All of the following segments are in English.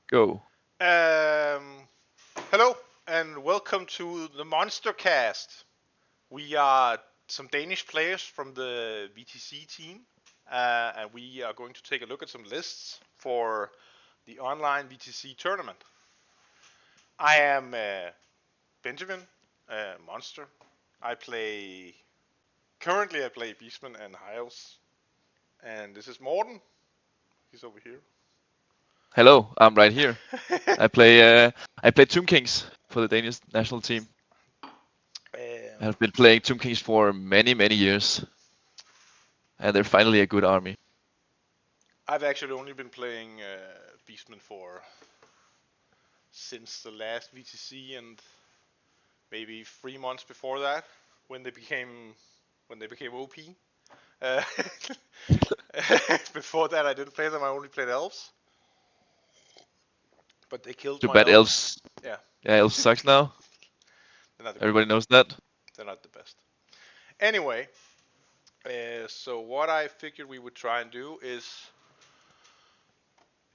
Go. Um, Hello and welcome to the MonsterCast. We are some Danish players from the WTC team, and we are going to take a look at some lists for the online WTC tournament. I am Benjamin, Monster. I play currently. I play Beastmen and Hiles, and this is Morten. He's over here. Hello, I'm right here. I play I play Tomb Kings for the Danish national team. um, I've been playing Tomb Kings for many years, and they're finally a good army. I've actually only been playing Beastmen for since the last VTC and maybe 3 months before that when they became OP. Uh, Before that, I didn't play them. I only played elves, but they killed Too my bad elves. elves. Yeah, Yeah, elves sucks now. they're not good. Everybody knows that. They're not the best. Anyway, so what I figured we would try and do is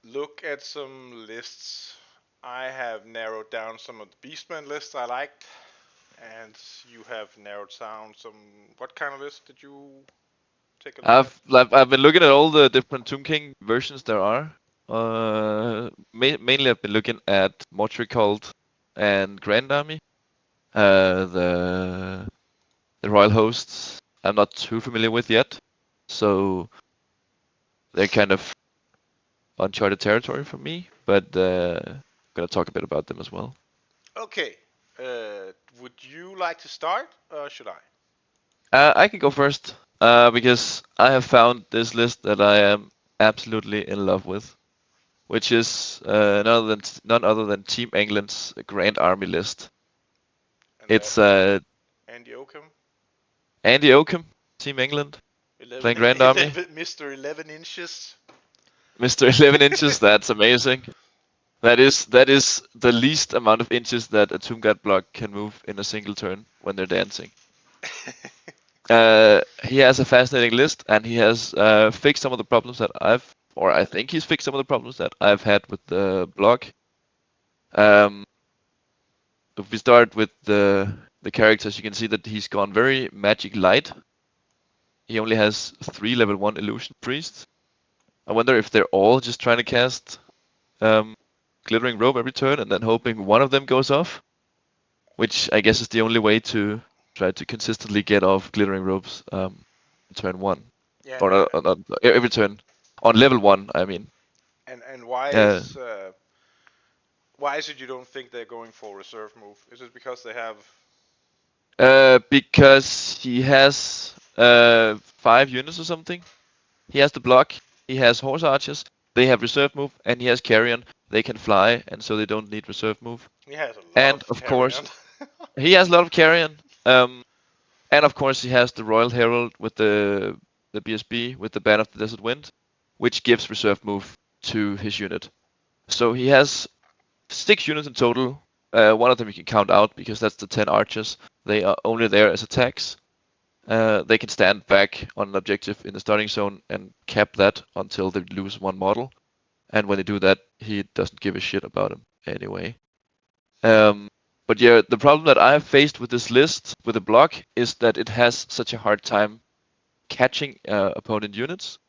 look at some lists. I have narrowed down some of the Beastman lists I liked, and you have narrowed down some. What kind of list did you take a look at? I've been looking at all the different Tomb King versions there are. Mainly I've been looking at Mortuary Cult and Grand Army. The Royal Hosts I'm not too familiar with yet, so they're kind of uncharted territory for me. But I'm gonna talk a bit about them as well. Okay. Would you like to start, or should I? I can go first because I have found this list that I am absolutely in love with, which is none other than Team England's Grand Army list. And It's that's Andy Oakham, Andy Oakham, Team England, 11, playing Grand Army. 11, Mr. 11 inches. Mr. 11 inches, that's amazing. That is the least amount of inches that a Tomb Guard block can move in a single turn when they're dancing. He has a fascinating list, and he has fixed some of the problems that I think he's fixed some of the problems that I've had with the block. Um, if we start with the characters, you can see that he's gone very magic light. He only has 3 level 1 illusion priests. I wonder if they're all just trying to cast um, glittering robe every turn and then hoping one of them goes off, which I guess is the only way to try to consistently get off glittering robes in turn one, Yeah, or not every turn on level one. I mean, and uh, why is it you don't think they're going for reserve move? Is it because they have? because he has 5 units or something. He has the block. He has horse archers. They have reserve move, and he has carrion. They can fly, and so they don't need reserve move. He has a lot And of of carry course, on. he has a lot of carrion. And of course, he has the Royal Herald with the BSB with the Ban of the Desert Wind, which gives reserve move to his unit. So he has 6 units in total. One of them you can count out because that's the 10 archers. They are only there as attacks. They can stand back on an objective in the starting zone and cap that until they lose one model. And when they do that, he doesn't give a shit about him anyway. Um, but yeah, the problem that I've faced with this list with the block is that it has such a hard time catching opponent units.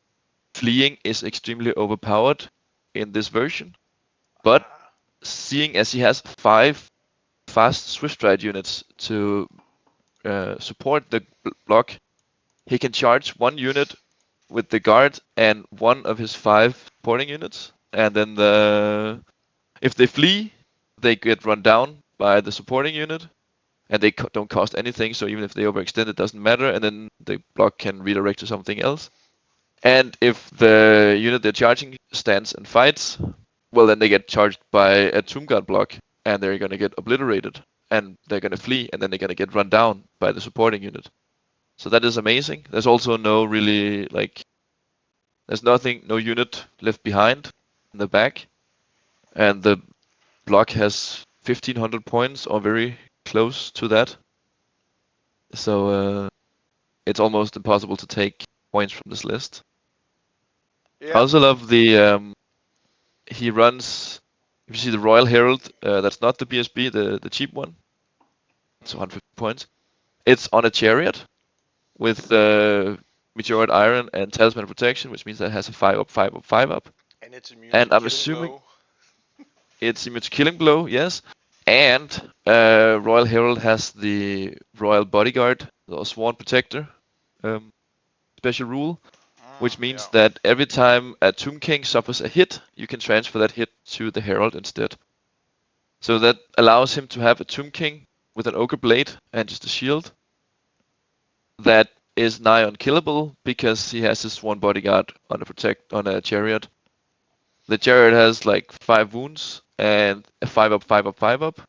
Fleeing is extremely overpowered in this version, but Ah, seeing as he has 5 fast Swift Stride units to support the block, he can charge one unit with the guard and one of his 5 supporting units, and then if they flee, they get run down by the supporting unit, and they don't cost anything. So even if they overextend, it doesn't matter, and then the block can redirect to something else. And if the unit they're charging stands and fights, well, then they get charged by a Tomb Guard block, and they're gonna get obliterated, and they're gonna flee, and then they're gonna get run down by the supporting unit. So that is amazing. There's also no really there's nothing, no unit left behind in the back, and the block has 1500 points or very close to that. So it's almost impossible to take points from this list. I yeah. also love the he runs. If you see the Royal Herald, that's not the BSB, the cheap one. It's 150 points. It's on a chariot with Meteorite Iron and Talisman Protection, which means that it has a 5 up, 5 up, 5 up. And it's immune And to I'm killing assuming blow. it's immune to Killing Blow, yes. And Royal Herald has the Royal Bodyguard, or Sworn Protector um, special rule, which means Yeah. that every time a Tomb King suffers a hit, you can transfer that hit to the Herald instead. So that allows him to have a Tomb King with an Ogre Blade and just a shield that is nigh unkillable because he has his Sworn Bodyguard on a chariot. The chariot has like 5 wounds and a 5 up, 5 up, 5 up.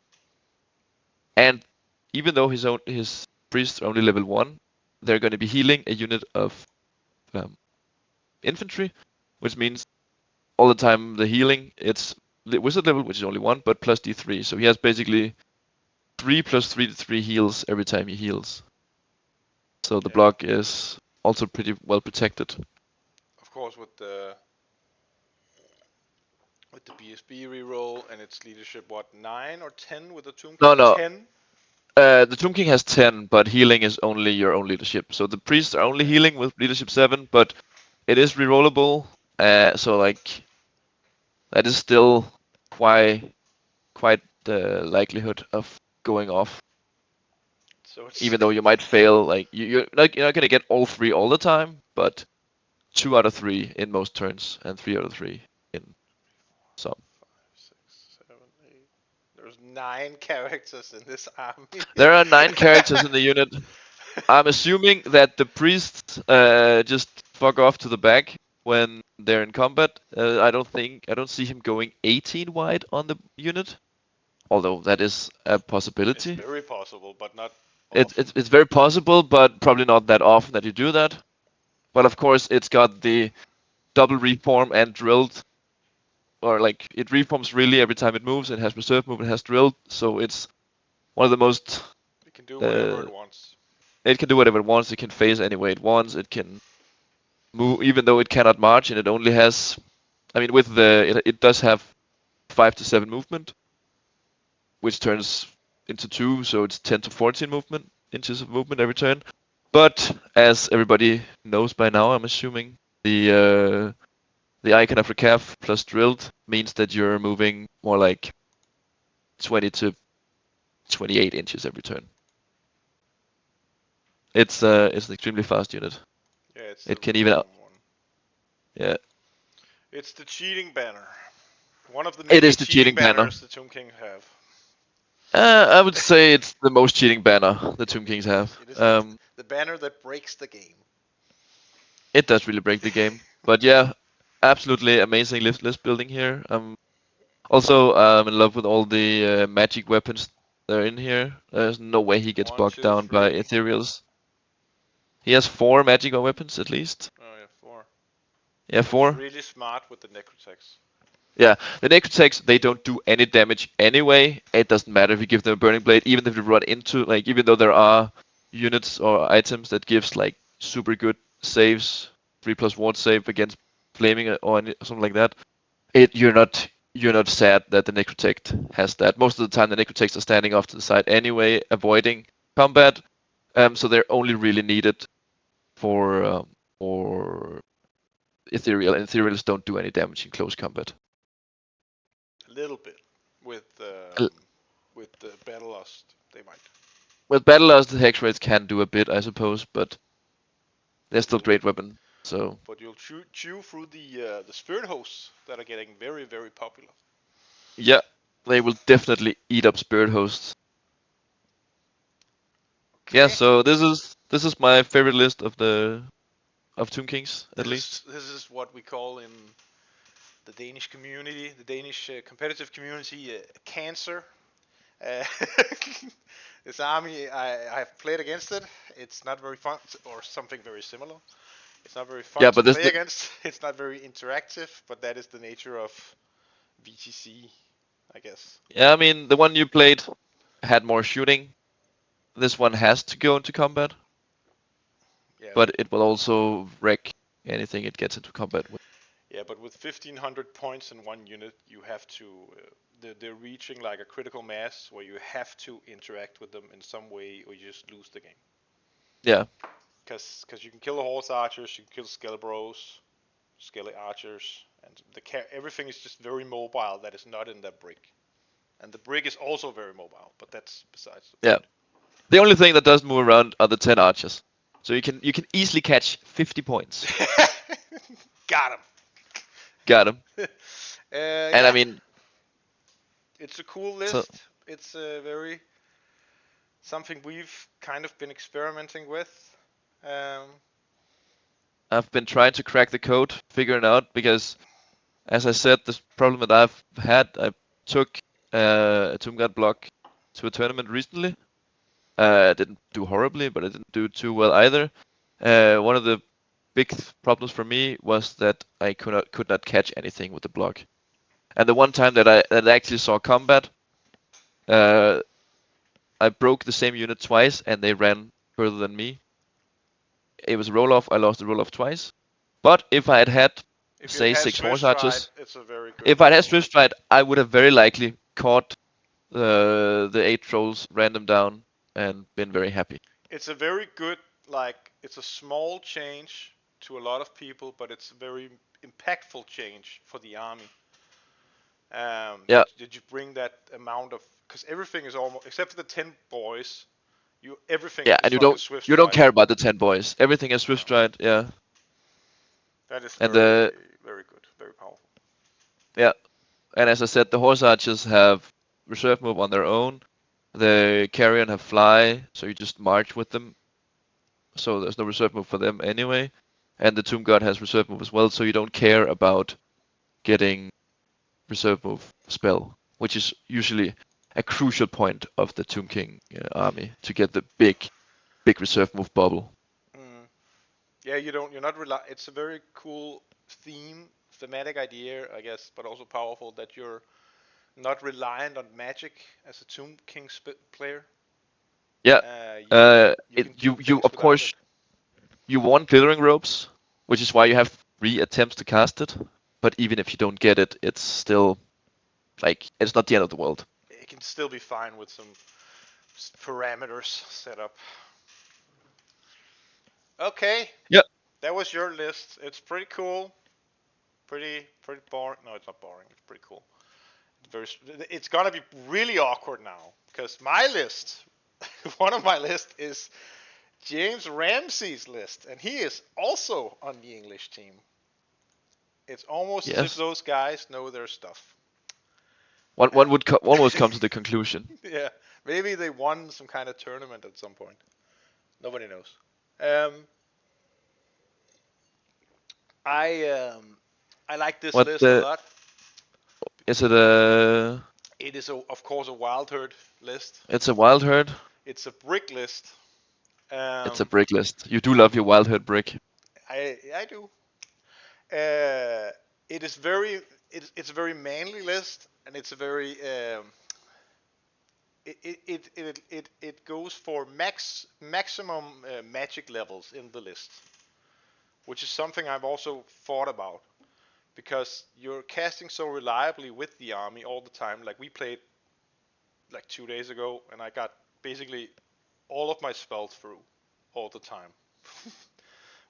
And even though his priests are only level 1, they're going to be healing a unit of um, infantry, which means all the time the healing, it's the wizard level, which is only 1, but plus D3. So he has basically 3 plus 3 to 3 heals every time he heals. So the block is also pretty well protected. Of course, with the BSB reroll and its leadership, what, 9 or 10 with the Tomb No, King? no. 10? The Tomb King has 10, but healing is only your own leadership. So the priests are only Okay. healing with leadership 7, but it is rerollable. So like that is still quite the likelihood of going off. So it's Even though you might fail, like you're not gonna get all 3 all the time, but 2 out of 3 in most turns, and 3 out of 3 in some. 6, 7, 8. There's 9 characters in this army. There are 9 characters in the unit. I'm assuming that the priests just fuck off to the back when they're in combat. I don't see him going 18 wide on the unit, although that is a It's possibility. very possible, but not It's often. it's it's very possible, but probably not that often that you do that. But of course, it's got the double reform and drilled, or like it reforms really every time it moves. It has reserve move, it has drilled, so it's one of the most. It can do whatever Uh, it wants. it can do whatever it wants. It can phase any way it wants. It can move, even though it cannot march, and it only has. I mean, with it does have 5 to 7 movement, which turns into 2, so it's 10 to 14 movement inches of movement every turn. But as everybody knows by now, I'm assuming the icon of recaf plus drilled means that you're moving more like 20 to 28 inches every turn. It's an extremely fast unit. Yeah, it's the It can even reform one. yeah. It's the cheating banner. One of the It many is the cheating cheating banner. banners the Tomb King have. I would say it's the most cheating banner the Tomb Kings have. It is the banner that breaks the game. It does really break the game. But yeah, absolutely amazing list building here. Also, I'm in love with all the magic weapons that are in here. There's no way he gets One, bogged two, down by three. ethereals. He has 4 magic weapons at least. Oh yeah, 4. Yeah, And he's 4. really smart with the necrotex. Yeah, the Necrotex, they don't do any damage anyway. It doesn't matter if you give them a Burning Blade, even if you run into, like, even though there are units or items that gives, like, super good saves, 3 plus ward save against flaming or something like that. You're not sad that the Necrotex has that. Most of the time, the Necrotex are standing off to the side anyway, avoiding combat. So they're only really needed for Ethereal, and Ethereals don't do any damage in close combat. A little bit with L- with the battle lust. They might. With Battle Loss, the Hex Rates can do a bit, I suppose, but they're But still you'll great weapon. So chew through the spirit hosts that are getting very very popular. yeah, they will definitely eat up Spirit Hosts. Yeah, Okay. so this is my favorite list of Tomb Kings at least. This is what we call in the Danish community, the Danish competitive community, cancer. Uh, this army, I've played against it. It's not very fun, or something very similar. It's not very fun Yeah, to but this play against. It's not very interactive, but that is the nature of VTC, I guess. yeah, I mean the one you played had more shooting. This one has to go into combat, Yeah, but it will also wreck anything it gets into combat with. yeah, but with 1500 points in one unit, you have to they're reaching like a critical mass where you have to interact with them in some way, or you just lose the game. Yeah. Because you can kill the horse archers, you can kill skelebros, skelly archers, and everything is just very mobile that is not in that brick. And the brick is also very mobile, but that's besides the Yeah. point. The only thing that does move around are the 10 archers. So you can easily catch 50 points. Got him. Got him. And I Yeah, mean, it's a cool so list. It's a very something we've kind of been experimenting with. Um, I've been trying to crack the code, figuring out because, as I said, this problem that I've had, I took a Tomb God block to a tournament recently. I didn't do horribly, but I didn't do too well either. One of the big problems for me was that I could not catch anything with the block. And the one time that I actually saw combat, uh, I broke the same unit twice, and they ran further than me. It was a roll off. I lost the roll off twice. But if I had had, if you say, had six Swift horse Stride, archers, it's a very good if I'd had model. Swift Stride, I would have very likely caught the 8 trolls, ran them down, and been very happy. It's a very good, like, it's a small change to a lot of people, but it's a very impactful change for the army. Yeah, Did you bring that amount of? Because everything is almost, except for the 10 boys, everything yeah, and is you like a don't Swift you don't Stride. care about the 10 boys. Everything is Swift No, Stride. Yeah, that is and very, very good, very powerful. yeah, and as I said, the horse archers have reserve move on their own. The carrion have fly, so you just march with them. So there's no reserve move for them anyway. And the Tomb God has reserve move as well, so you don't care about getting reserve move spell, which is usually a crucial point of the Tomb King army to get the big reserve move bubble. Mm. Yeah, you don't. You're not It's a very cool thematic idea, I guess, but also powerful that you're not reliant on magic as a Tomb King player. Yeah, You can do you things of without course it. you want glittering ropes, which is why you have 3 attempts to cast it. But even if you don't get it, it's still like it's not the end of the world. It can still be fine with some parameters set up. Okay, Yeah, that was your list. It's pretty cool. Pretty boring. No, it's not boring. It's pretty cool. It's gonna be really awkward now because my list, one of my list is James Ramsey's list, and he is also on the English team. It's almost as if yes. those guys know their stuff. One Uh, would almost come to the conclusion. yeah, maybe they won some kind of tournament at some point. Nobody knows. Um, I I like this What list a the lot. is it a? It is of course a wild herd list. It's a wild herd. It's a brick list. It's a Um, brick list. You do love your wild herd brick. I do. Uh, it is very it's a very manly list, and it's a very it goes for maximum magic levels in the list, which is something I've also thought about because you're casting so reliably with the army all the time. Like we played like 2 days ago, and I got basically all of my spells through all the time.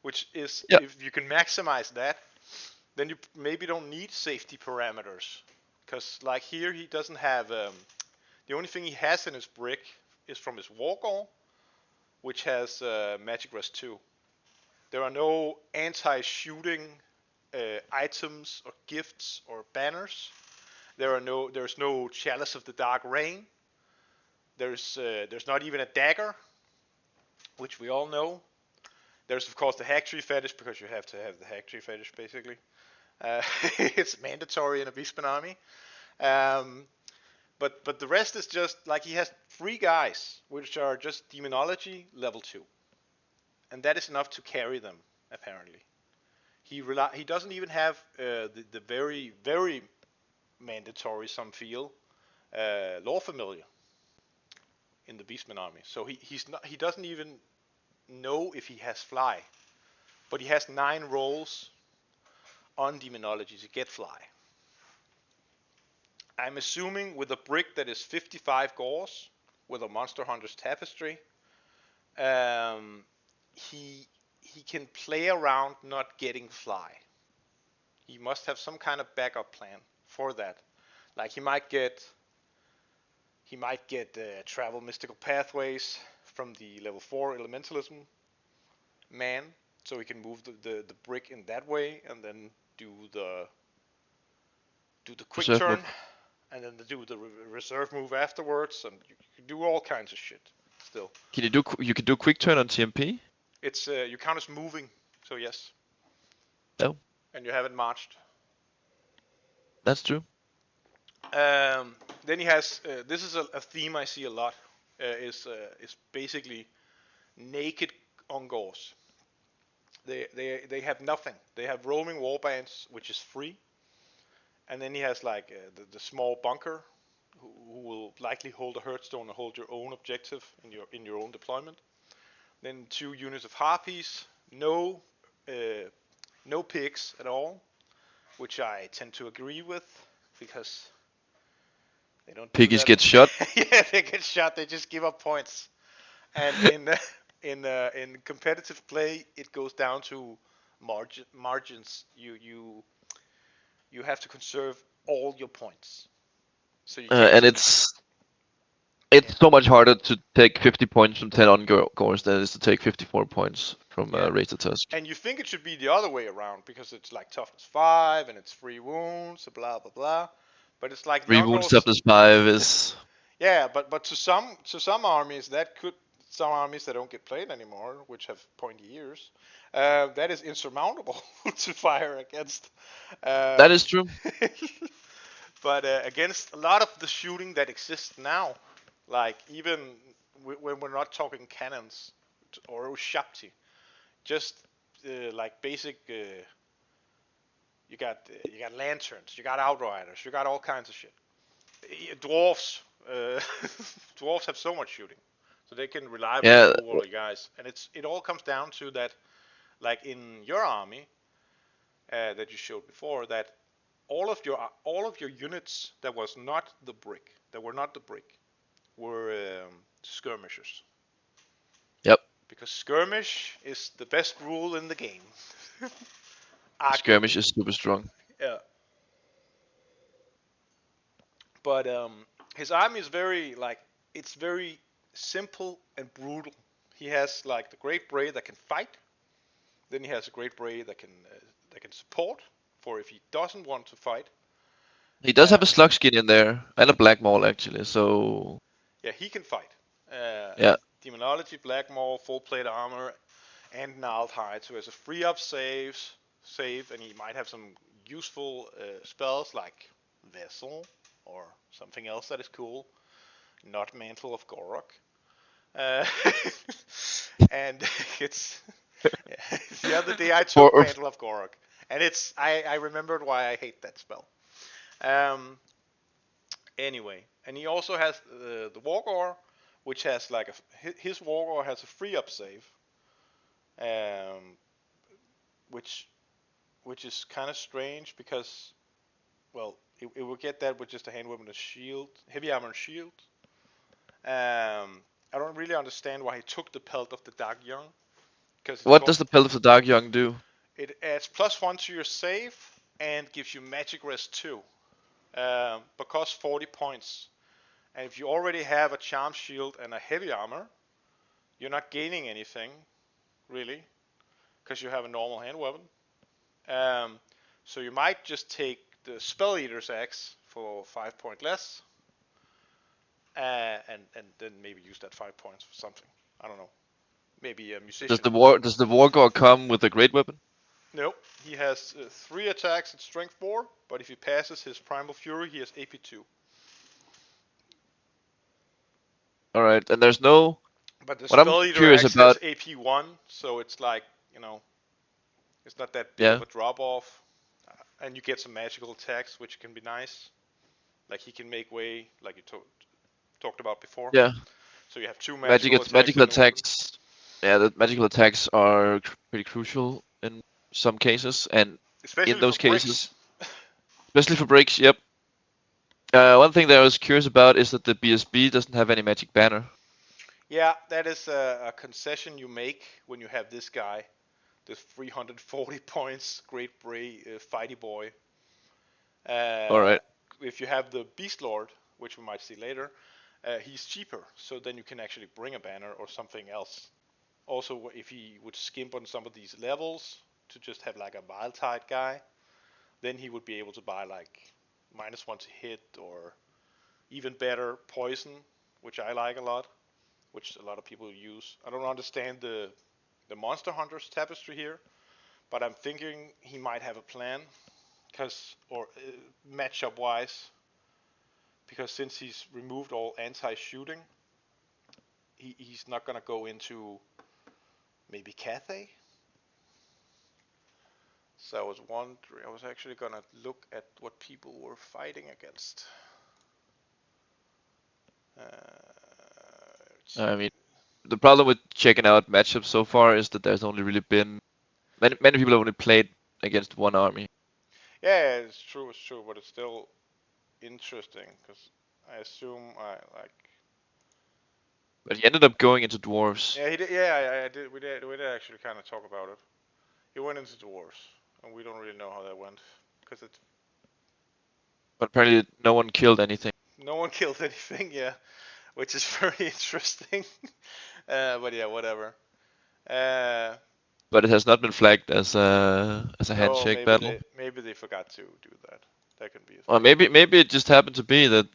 Which is, Yeah, if you can maximize that, then you maybe don't need safety parameters. Because like here, he doesn't have the only thing he has in his brick is from his Wargall, which has Magic Rest 2. There are no anti-shooting items or gifts or banners. There's no Chalice of the Dark Rain. There's not even a dagger, which we all know. There's of course the Hack Tree Fetish because you have to have the Hack Tree Fetish basically. It's mandatory in a Beastmen army. Um, but the rest is just like he has 3 guys which are just Demonology level 2, and that is enough to carry them apparently. He doesn't even have the very mandatory some feel Lore Familiar in the Beastmen army. So he doesn't even know if he has Fly, but he has 9 rolls on Demonology to get Fly. I'm assuming with a brick that is 55 gauze with a Monster Hunter's Tapestry, um, he he can play around not getting fly. He must have some kind of backup plan for that. Like he might get travel mystical pathways from the level 4 elementalism man, so he can move the brick in that way, and then do the quick Reserve turn, move. and then do the reserve move afterwards, and you can do all kinds of shit. Still, Can you do you can do quick turn on TMP? it's you count as moving, so yes, No, and you haven't marched. that's true. Then he has this is a theme I see a lot. Is basically naked Ungors. They have nothing. They have roaming warbands, which is free, and then he has like the small bunker, who will likely hold a Hearthstone and hold your own objective in your own deployment. Then 2 units of harpies, uh, no pigs at all, which I tend to agree with because they don't do Piggies that. get shot. Yeah, they get shot. They just give up points. And in competitive play, it goes down to margins. You have to conserve all your points, so you can't And just it's yeah so much harder to take 50 points from 10 on course than it is to take 54 points from yeah. Razor Tusk. And you think it should be the other way around because it's like toughness 5 and it's free wounds, blah blah blah. But it's like the 3 wounds Ungors. toughness 5 is... Yeah, but to some armies that could some armies that don't get played anymore, which have pointy ears, that is insurmountable to fire against. That Um, is true. but against a lot of the shooting that exists now, like even when we're not talking cannons or Ushapti, just like basic. You got lanterns, you got outriders, you got all kinds of shit. Dwarfs, uh, dwarfs have so much shooting, so they can reliably Yeah, move all you guys. And it all comes down to that, like in your army that you showed before, that all of your units that were not the brick, were skirmishers, yep. because skirmish is the best rule in the game, Skirmish arguably. is super strong. Yeah, but his army is very like it's very simple and brutal. He has like the Great Bray that can fight. Then he has a Great Bray that can support for if he doesn't want to fight. He does have Uh, a slug skin in there and a black maul actually, so yeah, he can fight. yeah. Demonology, Black Maul, full plate armor, and gnarled hide. So he has a free up save, and he might have some useful spells like Vessel or something else that is cool. Not Mantle of Gorok. Uh, and it's yeah, the other day I took For Mantle of Gorok, and I remembered why I hate that spell. Um, anyway, and he also has the Wargore, which has like his Wargore has a free up save, um, which which is kind of strange because well it will get that with just a hand weapon and shield, heavy armor and shield. I don't really understand why he took the pelt of the Dark Young because what does the Pelt of the Dark Young do? it adds +1 to your save and gives you magic rest 2. But costs 40 points. And if you already have a charm shield and a heavy armor, you're not gaining anything, really, because you have a normal hand weapon. Um, so you might just take the Spell Eater's Axe for 5 point less, and then maybe use that 5 points for something. I don't know. Maybe a musician. Does the Wargore come with a great weapon? Nope. He has 3 attacks at strength 4, but if he passes his Primal Fury, he has AP 2. All right, and there's no... But the What I'm Spell Eater curious Axe has about... AP 1, so it's like, it's not that big of Yeah, a drop off. And you get some magical attacks, which can be nice. Like he can make way, like you talked about before. yeah. So you have 2 magical attacks Magical in the weapon. attacks. Yeah, the magical attacks are pretty crucial in some cases, and in Especially for those bricks. cases, especially for breaks. Yep. One thing that I was curious about is that the BSB doesn't have any magic banner. Yeah, that is a concession you make when you have this guy, this 340 points Great Bray Fighty Boy. All Uh, right. if you have the Beast Lord, which we might see later, he's cheaper, so then you can actually bring a banner or something else. Also, if he would skimp on some of these levels to just have like a wild type guy, then he would be able to buy like -1 to hit or even better poison, which I like a lot, which a lot of people use. I don't understand the Monster Hunter's tapestry here, but I'm thinking he might have a plan, because or matchup wise, because since he's removed all anti-shooting, he's not gonna go into maybe Cathay. So I was wondering, I was actually gonna look at what people were fighting against. Let's I see. mean, the problem with checking out matchups so far is that there's only really been many people have only played against one army. Yeah, it's true, but it's still interesting because I assume I like. But he ended up going into dwarves. Yeah, he did. Yeah, I did. We did actually kind of talk about it. He went into dwarves, and we don't really know how that went because it's But apparently no one killed anything. no one killed anything. Yeah, which is very interesting. But yeah, whatever. Uh, But it has not been flagged as a no, handshake battle. maybe they forgot to do that. That can be a Or thing. maybe it just happened to be that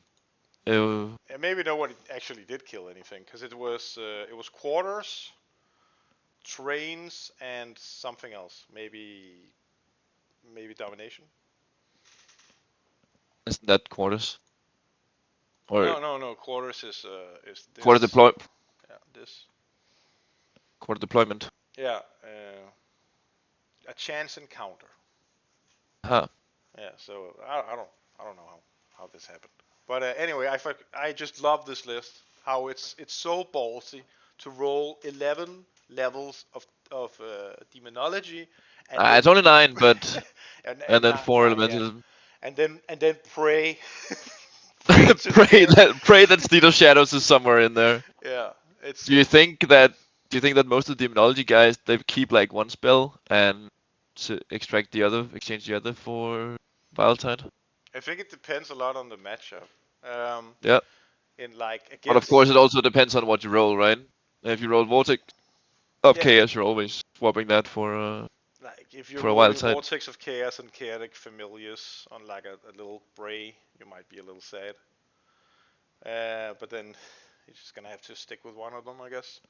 And maybe no one actually did kill anything because it was quarters, trains, and something else. Maybe domination. isn't that quarters or No. Quarters is quarter this. deploy Yeah, this. quarter deployment. Yeah, a chance encounter. Huh. Yeah, so I don't know how this happened, but anyway, I just love this list. How it's so ballsy to roll 11 levels of demonology, and It's then only 9, but and and then 4 nine, yeah, elementalism. and then pray pray to the pray dead. that Steed of Shadows is somewhere in there. Yeah, it's Do you it's. think that do you think that most of the demonology guys they keep like one spell and to extract the other, exchange the other for Viletide? I think it depends a lot on the matchup. Um, Yeah. in like But of course, against it also depends on what you roll, right? If you roll Vortex of yeah, Chaos, you're always swapping that like if you're for a wild rolling side. Vortex of Chaos and Chaotic Familiars on like a little Bray, you might be a little sad. But then you're just gonna have to stick with one of them, I guess.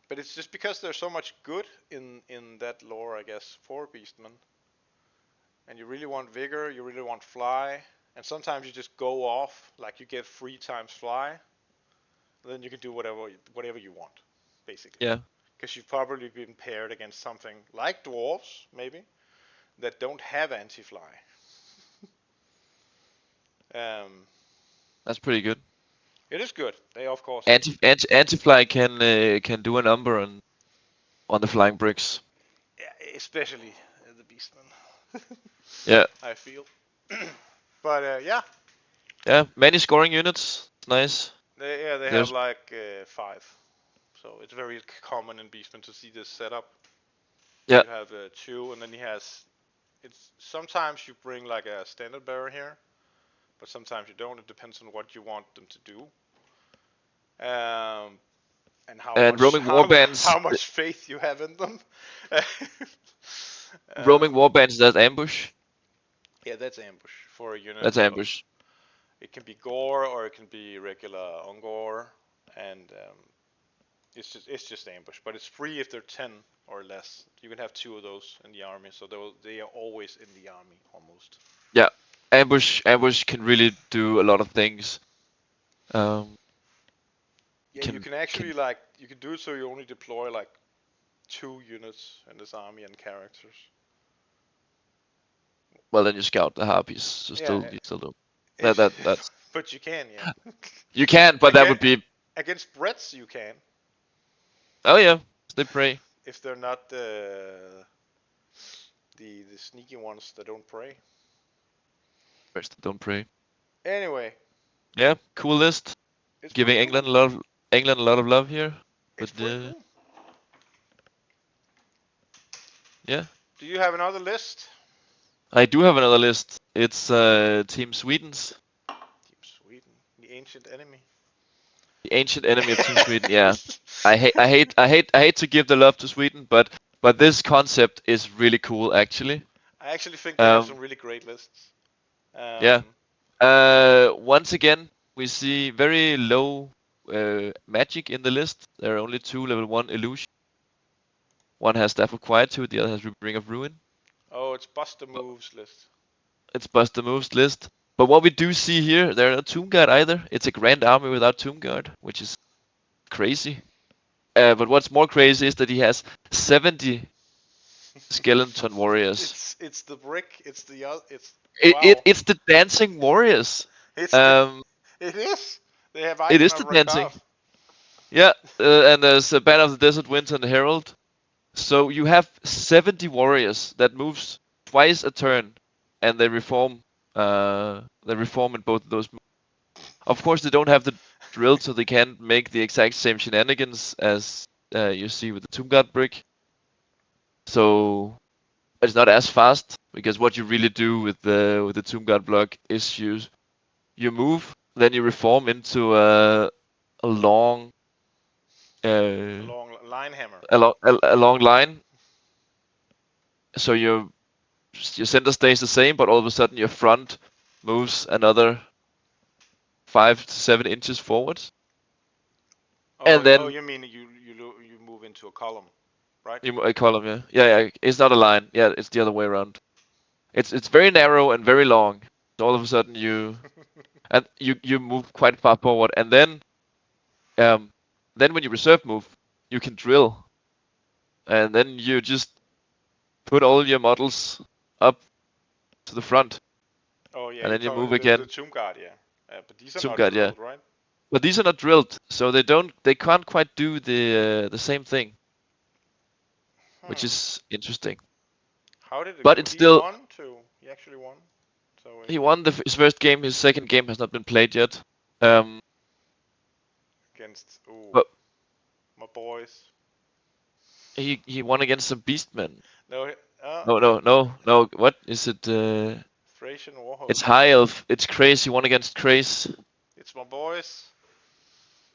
But it's just because there's so much good in that lore, I guess, for Beastmen. And you really want Vigor, you really want Fly, and sometimes you just go off, like you get 3 times Fly, then you can do whatever you want, basically. Yeah, Because you've probably been paired against something like dwarves, maybe, that don't have anti-fly. Um, that's pretty good. it is good. They of course have. Anti-fly can do a number on the flying bricks. Yeah, especially the Beastmen. Yeah, I feel. But yeah, yeah. Many scoring units. It's nice. they have There's like 5. So it's very common in Beastmen to see this setup. yeah, You have 2, and then he has. It's sometimes you bring like a standard bearer here, but sometimes you don't. It depends on what you want them to do. Um, and how and much roaming warbands. how much faith you have in them. Roaming um, warbands. That's ambush. yeah, that's ambush for a unit That's of. ambush. It can be gore or it can be regular on gore, and it's just ambush. But it's free if they're 10 or less. You can have 2 of those in the army, so they are always in the army almost. Yeah, ambush can really do a lot of things. Um, Yeah, you can can can actually like you can do it so you only deploy like 2 units in this army and characters. well then you scout the harpies. So Yeah, still you still do if that's but you can, yeah. you can, but that Again, would be against Brets you can oh yeah, they pray. if they're not the sneaky ones that don't pray. prayers that don't pray. Anyway, Yeah, cool list. it's Giving Britain. England a lot of love here. It's But Britain. yeah, Do you have another list? I do have another list. It's Team Sweden's, Team Sweden, the ancient enemy. the ancient enemy of Team Sweden. Yeah, I hate to give the love to Sweden, but this concept is really cool actually. I actually think they have Um, some really great lists. yeah. Um, Once again, we see very low magic in the list. There are only 2 level 1 illusion. One has Staff of Quietude, the other has Ring of Ruin. oh, it's Buster Moves list. It's Buster Moves list. But what we do see here, there are no Tomb Guard either. It's a Grand Army without Tomb Guard, which is crazy. But what's more crazy is that he has 70 Skeleton Warriors. It's the brick. It's the it's It wow. it's the Dancing Warriors. It's the Um, it is. They have it icon is of the dancing. Rakov. Yeah, and there's a Banner of the Desert Winds and the Herald. So you have 70 warriors that moves twice a turn, and they reform. They reform in both of those. Of course, they don't have the drill, so they can't make the exact same shenanigans as you see with the Tomb Guard brick. So it's not as fast because what you really do with the Tomb Guard block is you move, then you reform into a long A uh, long line hammer. a long line. So your center stays the same, but all of a sudden your front moves another 5 to 7 inches forwards, Oh, and then you mean you move into a column, right? a column. Yeah. It's not a line. Yeah, it's the other way around. It's very narrow and very long. So all of a sudden you move quite far forward, and um then when you reserve move, you can drill, and then you just put all your models up to the front, Oh yeah, and you're then you move talking the again. Tomb Guard, yeah. But these are Tomb not Guard, yeah. drilled, right? But these are not drilled, so they can't quite do the same thing, which Hmm. is interesting. How did it But go? it's still He actually won. So he won his first game. His second game has not been played yet. Um, against but my boys. he won against some Beastmen. No, No. What is it? Thracian It's Warhost. High Elf. It's Craze. He won against Craze. It's my boys.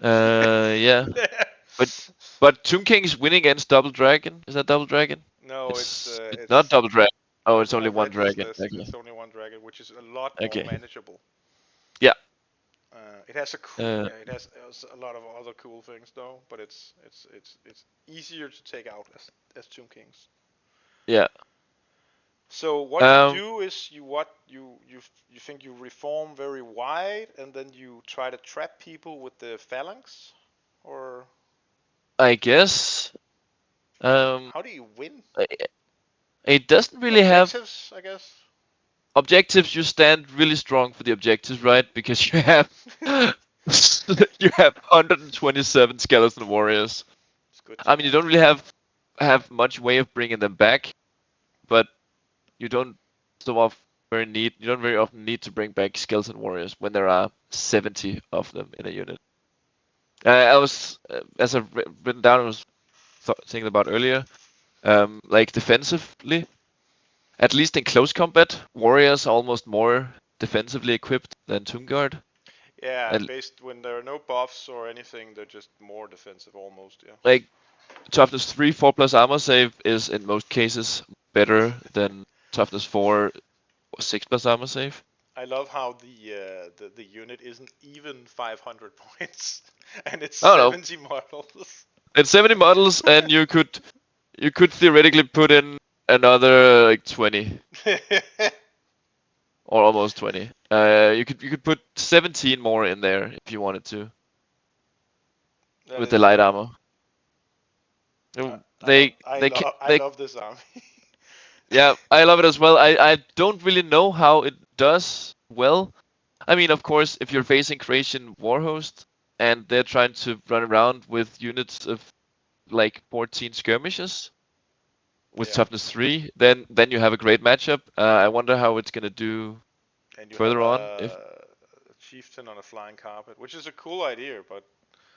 Yeah. But Tomb King's winning against Double Dragon. Is that Double Dragon? No, It's not Double Dragon. Oh, it's only I've one read this dragon. list. Okay. It's only one dragon, which is a lot more Okay. manageable. Yeah. It has a cool, Uh, yeah, it has a lot of other cool things though, but it's easier to take out as Tomb Kings. yeah. So what you Um, do is you think you reform very wide and then you try to trap people with the phalanx, or I guess. Um, how do you win? I- it doesn't really have Objectives, I guess. objectives. You stand really strong for the objectives, right? Because you have you have 127 skeleton warriors. It's good to I mean, you have. don't really have much way of bringing them back, but you don't you don't very often need to bring back skeleton warriors when there are 70 of them in a unit. I was as I've written down, I was thinking about earlier, like defensively, at least in close combat, warriors are almost more defensively equipped than Tomb Guard. Yeah, And based when there are no buffs or anything, they're just more defensive almost. Yeah. like toughness 3, 4 plus armor save is in most cases better than toughness 4 or 6 plus armor save. I love how the unit isn't even 500 points, and it's I don't know. 70 models. It's 70 models, and you could theoretically put in another like 20 or almost 20. You could put 17 more in there if you wanted to That with the is light true. armor. I, I love They they ca- I they love this army. Yeah, I love it as well. I don't really know how it does well. I mean, of course, if you're facing Creation Warhost and they're trying to run around with units of like 14 skirmishes with Yeah, toughness 3, then you have a great matchup. I wonder how it's gonna do And you have further on. If a chieftain on a flying carpet, which is a cool idea, but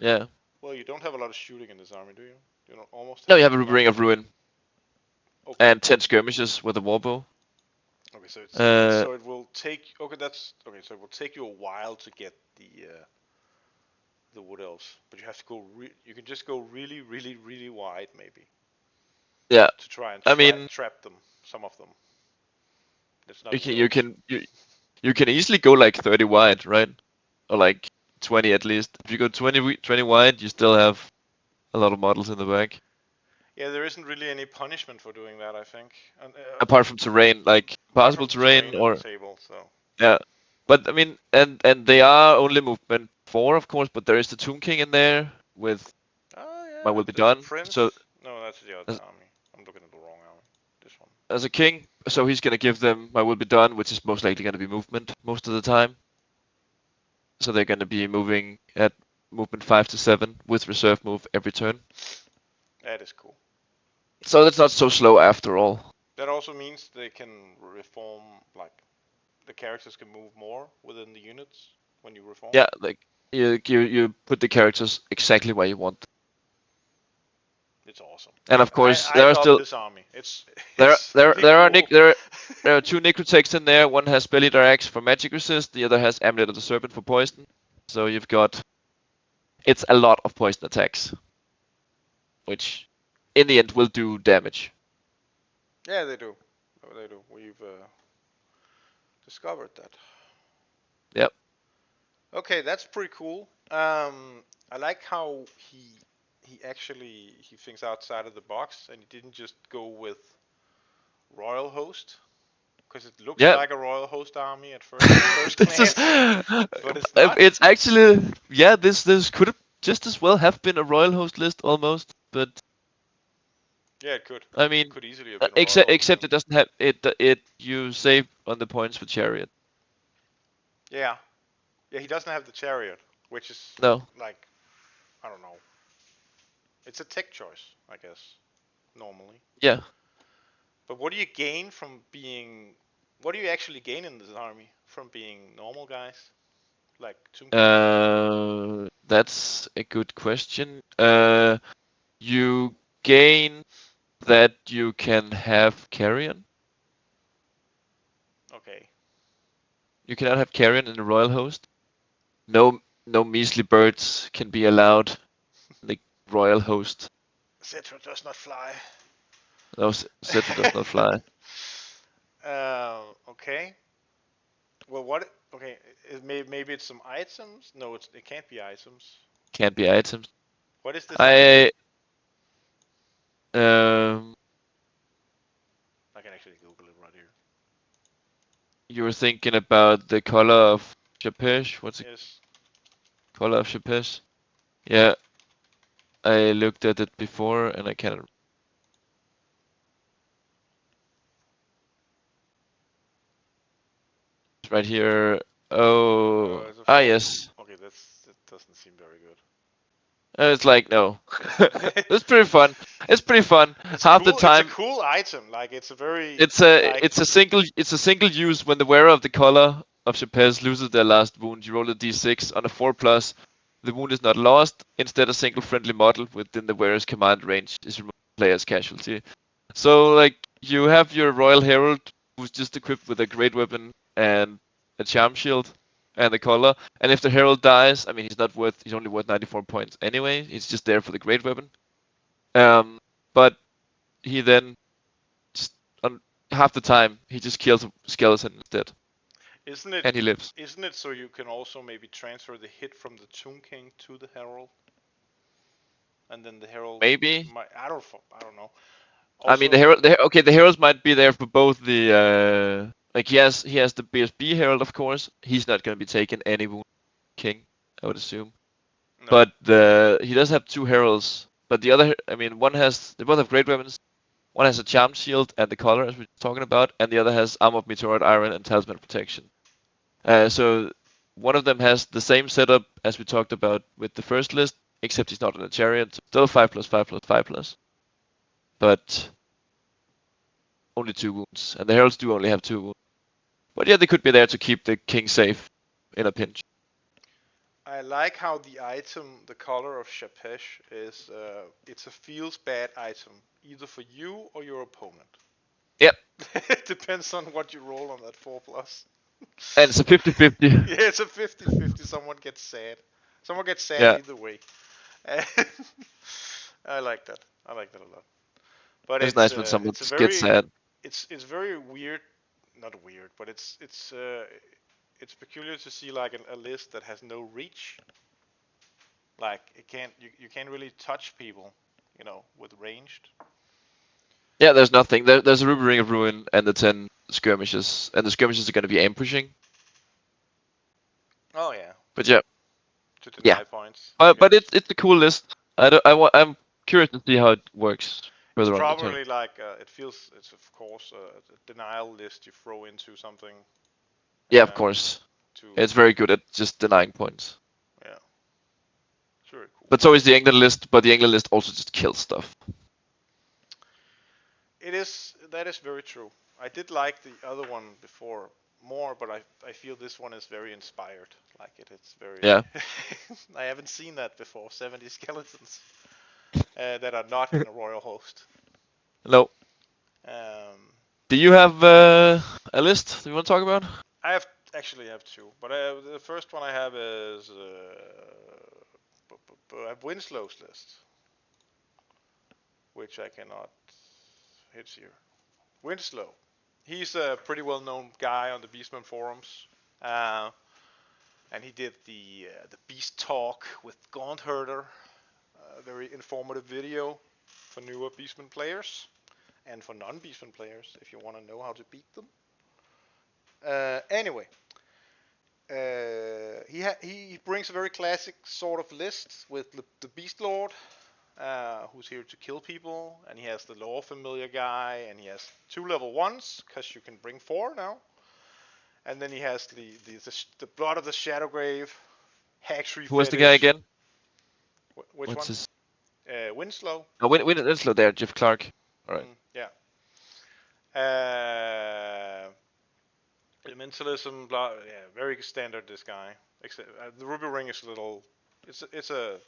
yeah, well, you don't have a lot of shooting in this army, do you? You don't almost no, have you have a like ring of ruin okay, and 10 skirmishes with a warbow. okay, Uh, so it will take okay that's okay, so it will take you a while to get the wood elves, but you have to go you can just go really wide maybe yeah, to try and I mean, trap them, some of them. It's not you can wood you elves. can you you can easily go like 30 wide, right? Or like 20 at least. If you go 20 wide, you still have a lot of models in the back. Yeah, there isn't really any punishment for doing that, I think. And, Apart from terrain, like apart possible from the terrain terrain and the or table, so yeah. But I mean, and they are only movement 4, of course. But there is the Tomb King in there with oh my yeah, will be the done. So prince. No, that's the other as, army. I'm looking at the wrong army. This one. as a king, so he's gonna give them my will be done, which is most likely gonna be movement most of the time. So they're gonna be moving at movement 5 to 7 with reserve move every turn. That is cool. So that's not so slow after all. That also means they can reform, like the characters can move more within the units when you reform. Yeah, like you put the characters exactly where you want. It's awesome. And of course, I there are love still this army. It's there it's there really there are cool. there are two Necrotex in there. One has Belly Axe for magic resist. The other has Amulet of the Serpent for poison. So you've got it's a lot of poison attacks, which in the end will do damage. Yeah, they do. They do. We've discovered that. Yep. Okay, that's pretty cool. I like how he actually he thinks outside of the box and he didn't just go with royal host because it looks Yeah. like a royal host army at first This is glance, but it's not. it's actually yeah. This could have just as well have been a royal host list almost, but Yeah, it could. I It mean, could easily have been a royal host except list. it doesn't have it. You save on the points for chariot. Yeah, yeah. He doesn't have the chariot, which is No. like I don't know. It's a tech choice, I guess, normally. Yeah. But what do you gain from being? What do you actually gain in this army from being normal guys like Tomb King? That's a good question. You gain that you can have carrion. Okay. You cannot have carrion in the royal host. No, no measly birds can be allowed in the royal host. Cetera does not fly. No, Citra does not fly. Okay. Well, what? Okay, maybe it's some items. No, it can't be items. Can't be items. What is this army? I um. I can actually Google it right here. You were thinking about the color of Chapesh? What's the Yes. color of Chapesh? Yeah, I looked at it before and I can't. It's right here. Oh, It's a ah, full. yes. Okay, that doesn't seem very good. It's like no. It's pretty fun. It's pretty fun. It's Half the cool. It's a time, cool item. Like it's a very it's a like. it's a single it's a single use when the wearer of the color of Chapesh loses their last wound. You roll a d6 on a 4+. The wound is not lost. Instead, a single friendly model within the wearer's command range is removed from the player's casualty. So, like, you have your Royal Herald, who's just equipped with a great weapon and a charm shield and the collar. And if the Herald dies, I mean, he's only worth 94 points anyway. He's just there for the great weapon. But he then, just, on half the time, he just kills a skeleton instead, Isn't it? and he lives. Isn't it so you can also maybe transfer the hit from the Tomb King to the Herald, and then the Herald Maybe. might. I don't know. I mean, Also, okay, the Heralds might be there for both the, like, he has the BSB Herald, of course. He's not going to be taking any wound king, I would assume. no. But he does have two heralds. But the other, I mean, they both have great weapons. One has a charmed shield and the collar, as we were talking about, and the other has armor of meteorite iron and talisman protection. So one of them has the same setup as we talked about with the first list, except he's not in a chariot. So still 5+5+5+. But only 2 wounds, and the heralds do only have 2 wounds. But yeah, they could be there to keep the king safe in a pinch. I like how the item, the color of Shapesh, is it's a feels bad item, either for you or your opponent. Yep. It depends on what you roll on that 4+. And it's a 50-50. Yeah, it's a 50-50. Someone gets sad. Someone gets sad Yeah. either way. I like that. I like that a lot. But It's nice when someone it's a gets very sad. it's very weird, not weird, but it's peculiar to see like a list that has no reach. Like you can't really touch people, with ranged. Yeah, there's nothing. There's a Ruby Ring of Ruin and the 10 skirmishes, and the skirmishes are going to be ambushing. Oh yeah, But yeah, to yeah. deny points, I But guess. it's a cool list. I'm curious to see how it works It's further on in the turn. probably like it feels it's of course a denial list you throw into something Yeah, of um, course. to It's very good at just denying points. yeah, it's very cool. But so is the England list, but the England list also just kills stuff. That is very true. I did like the other one before more, but I feel this one is very inspired. Like it's very. Yeah. I haven't seen that before. 70 skeletons that are not in a royal host. No. Um, Do you have a list you want to talk about? I have actually have two, but the first one I have is I have Winslow's list, which I cannot hit here. Winslow. He's a pretty well-known guy on the Beastmen forums, uh, and he did the Beast Talk with Gaunt Herder, a very informative video for newer Beastmen players and for non-Beastmen players if you want to know how to beat them. Anyway, he brings a very classic sort of list with the Beast Lord, who's here to kill people, and he has the Lore Familiar guy, and he has 2 level 1s, because you can bring 4 now. And then he has the Blood of the Shadowgrave, Hagtree Who was the guy Fetish. again? Which What's one? his? Winslow. Oh, Winslow there, Jeff Clark. All right. Yeah. Uh, Elementalism, blah. Yeah, very standard. This guy. Except the Ruby Ring is a little. It's a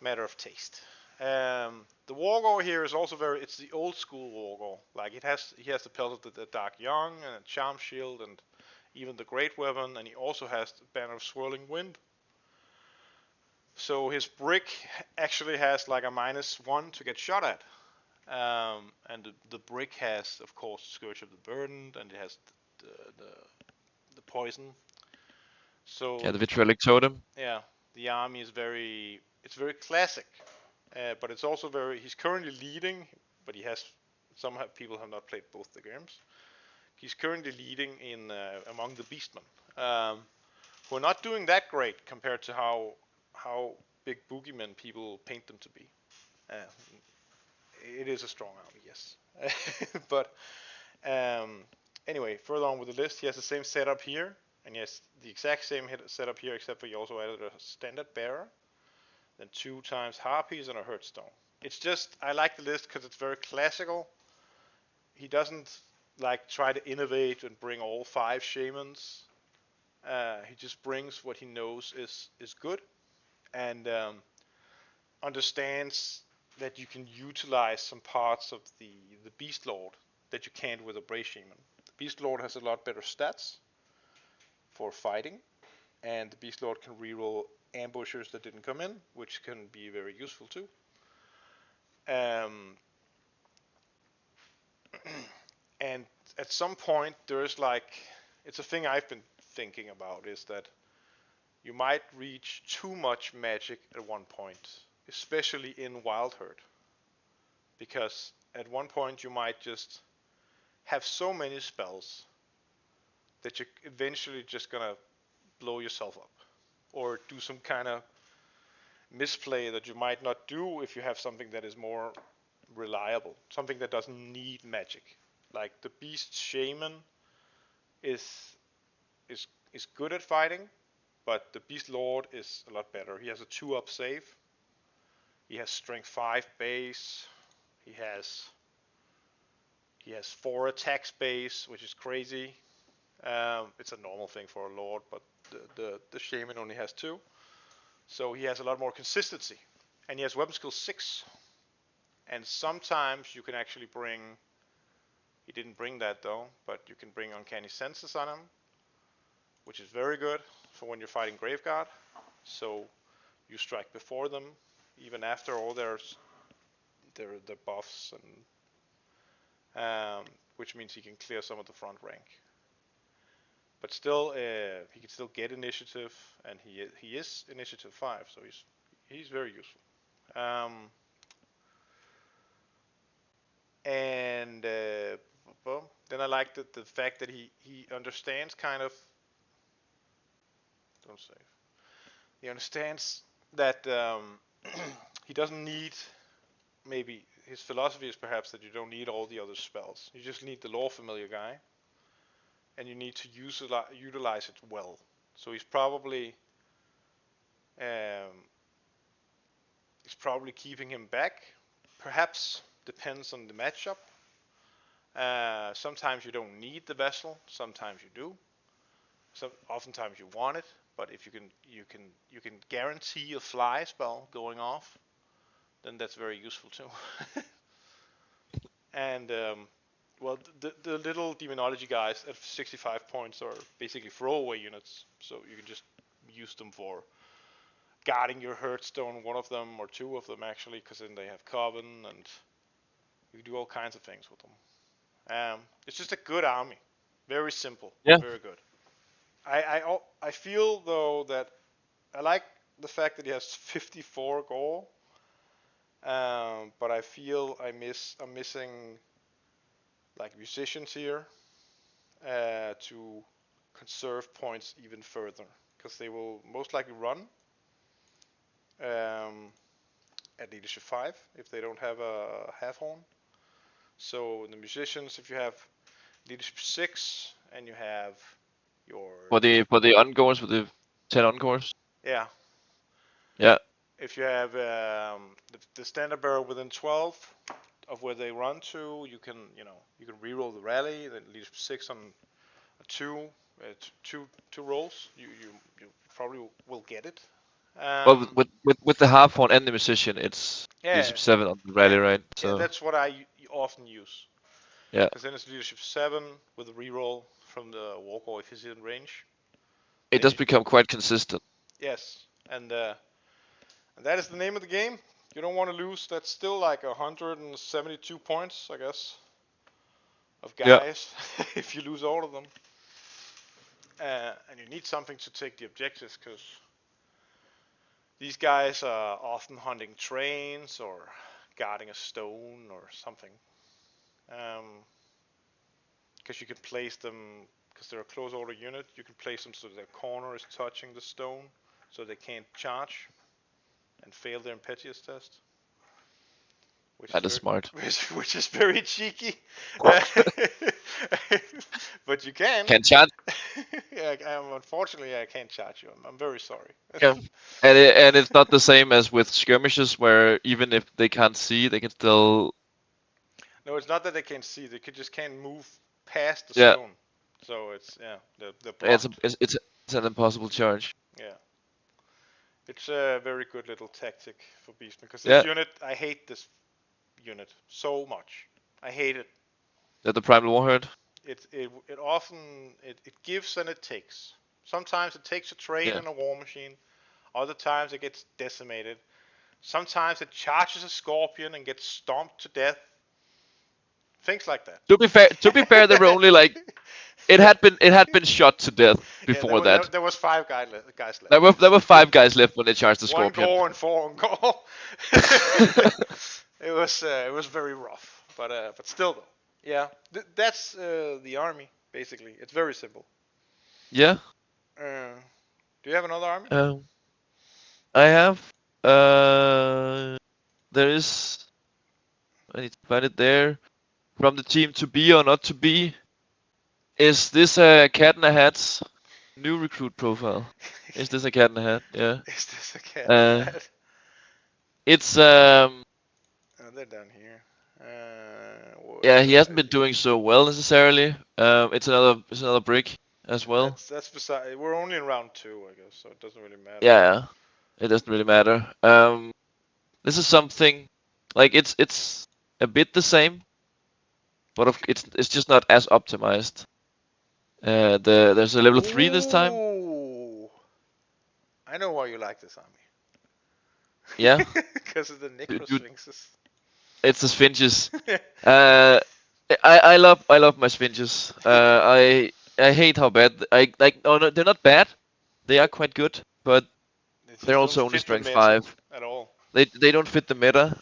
matter of taste. The Wargore here is also very. It's the old school Wargore. Like he has the pelt of the Dark Young and a Charm Shield and even the Great Weapon, and he also has the Banner of Swirling Wind. So his brick actually has like a -1 to get shot at. And the brick has, of course, Scourge of the Burdened, and it has the poison. Yeah, So the Vitriolic Totem. yeah, the army is it's very classic, but it's also very. He's currently leading, but he has some people have not played both the games. He's currently leading in among the Beastmen, who are not doing that great compared to how big boogeymen people paint them to be. Uh, it is a strong army, yes. But anyway, further on with the list, he has the same setup here, and he has the exact same setup here, except for he also added a standard bearer, then 2 times harpies and a hearthstone. It's just I like the list because it's very classical. He doesn't like try to innovate and bring all 5 shamans. He just brings what he knows is good, and understands that you can utilize some parts of the Beast Lord that you can't with a Brave Shaman. The Beast Lord has a lot better stats for fighting, and the Beast Lord can reroll ambushers that didn't come in, which can be very useful too. Um, and at some point, there's like, it's a thing I've been thinking about, is that you might reach too much magic at one point, especially in Wild Herd. Because at one point you might just have so many spells that you're eventually just gonna blow yourself up, or do some kind of misplay that you might not do if you have something that is more reliable, something that doesn't need magic. Like the Beast Shaman is is good at fighting, but the Beast Lord is a lot better. He has a 2-up save. He has Strength 5 base. He has 4 attacks base, which is crazy. It's a normal thing for a lord, but the shaman only has 2, so he has a lot more consistency, and he has weapon skill 6. And sometimes you can actually bring. He didn't bring that though, but you can bring uncanny senses on him, which is very good for when you're fighting Graveguard. So you strike before them, even after all their buffs, and which means he can clear some of the front rank. But still, he can still get initiative, and he is initiative 5, so he's very useful. And then I like the fact that he understands kind of. Don't save. He understands that he doesn't need. Maybe his philosophy is perhaps that you don't need all the other spells. You just need the lore familiar guy, and you need to utilize it well. So um, he's probably keeping him back. Perhaps depends on the matchup. Sometimes you don't need the vessel. Sometimes you do. Oftentimes you want it. But if you can guarantee a fly spell going off, then that's very useful too. And well, the little demonology guys at 65 points are basically throwaway units, so you can just use them for guarding your Hearthstone, one of them or 2 of them actually, because then they have Coven, and you can do all kinds of things with them. It's just a good army, very simple, Yeah. very good. I feel though that I like the fact that he has 54 gore, but I feel I'm missing like musicians here to conserve points even further, because they will most likely run at leadership 5 if they don't have a half horn. So the musicians, if you have leadership 6 and you have your For the encores, for the 10 encores. yeah, Yeah. if you have the standard bearer within 12 of where they run to, you can reroll the rally. Then leadership 6 on a 2, two rolls. You probably will get it. Well, with the half horn and the musician, it's Yeah, leadership 7 on the yeah, rally, right? yeah. So That's what I often use. yeah, Because then it's leadership 7 with a reroll from the walker if he's in range. it Then does you, become quite consistent. yes, and that is the name of the game. You don't want to lose. That's still like 172 points, I guess, of Yeah, guys if you lose all of them. And you need something to take the objectives, because these guys are often hunting trains or guarding a stone or something. Because you can place them, because they're a close order unit, you can place them so their corner is touching the stone, so they can't charge and fail their impetuous test, which is that is very smart. which is very cheeky. Uh, but you can. Can chat. Yeah, unfortunately, I can't charge you. I'm very sorry. Yeah, and it's not the same as with skirmishes, where even if they can't see, they can still. No, it's not that they can't see. They just can't move past the Yeah, stone. So it's they're it's blocked. it's an impossible charge. Yeah, it's a very good little tactic for Beastmen, because this Yeah, unit, I hate this unit so much. I hate it. the primal warhead. It often it gives and it takes. Sometimes it takes a train Yeah. and a war machine. Other times it gets decimated. Sometimes it charges a scorpion and gets stomped to death. Things like that. To be fair, there were only like it had been shot to death Yeah, before that. there was 5 guys There were left. 5 guys left when they charged the One scorpion. gore and 4 on goal. It was very rough, but still though, yeah, that's the army basically. It's very simple. Yeah. Uh, do you have another army? Um, I have. Uh, there is. I need to find it there. From the team to be or not to be. Is this a cat in a hat? New recruit profile. Is this a cat in a hat? Yeah. Is this a cat in a Uh, hat? it's Oh, they're down here. yeah. He Where hasn't is been he? doing so well necessarily. It's another brick. as well. That's beside. We're only in round 2, I guess, so it doesn't really matter. Yeah, it doesn't really matter. This is something like it's a bit the same, but it's just not as optimized. There's a level 3 this time. Ooh, I know why you like this Yeah, army. Because of the dude, Necrosphinxes. it's the Sphinges. Uh, I love my Sphinges. I hate how bad I like. Oh no, they're not bad. They are quite good, but They they're just don't also only fit the strength meta 5. at all. They don't fit the meta.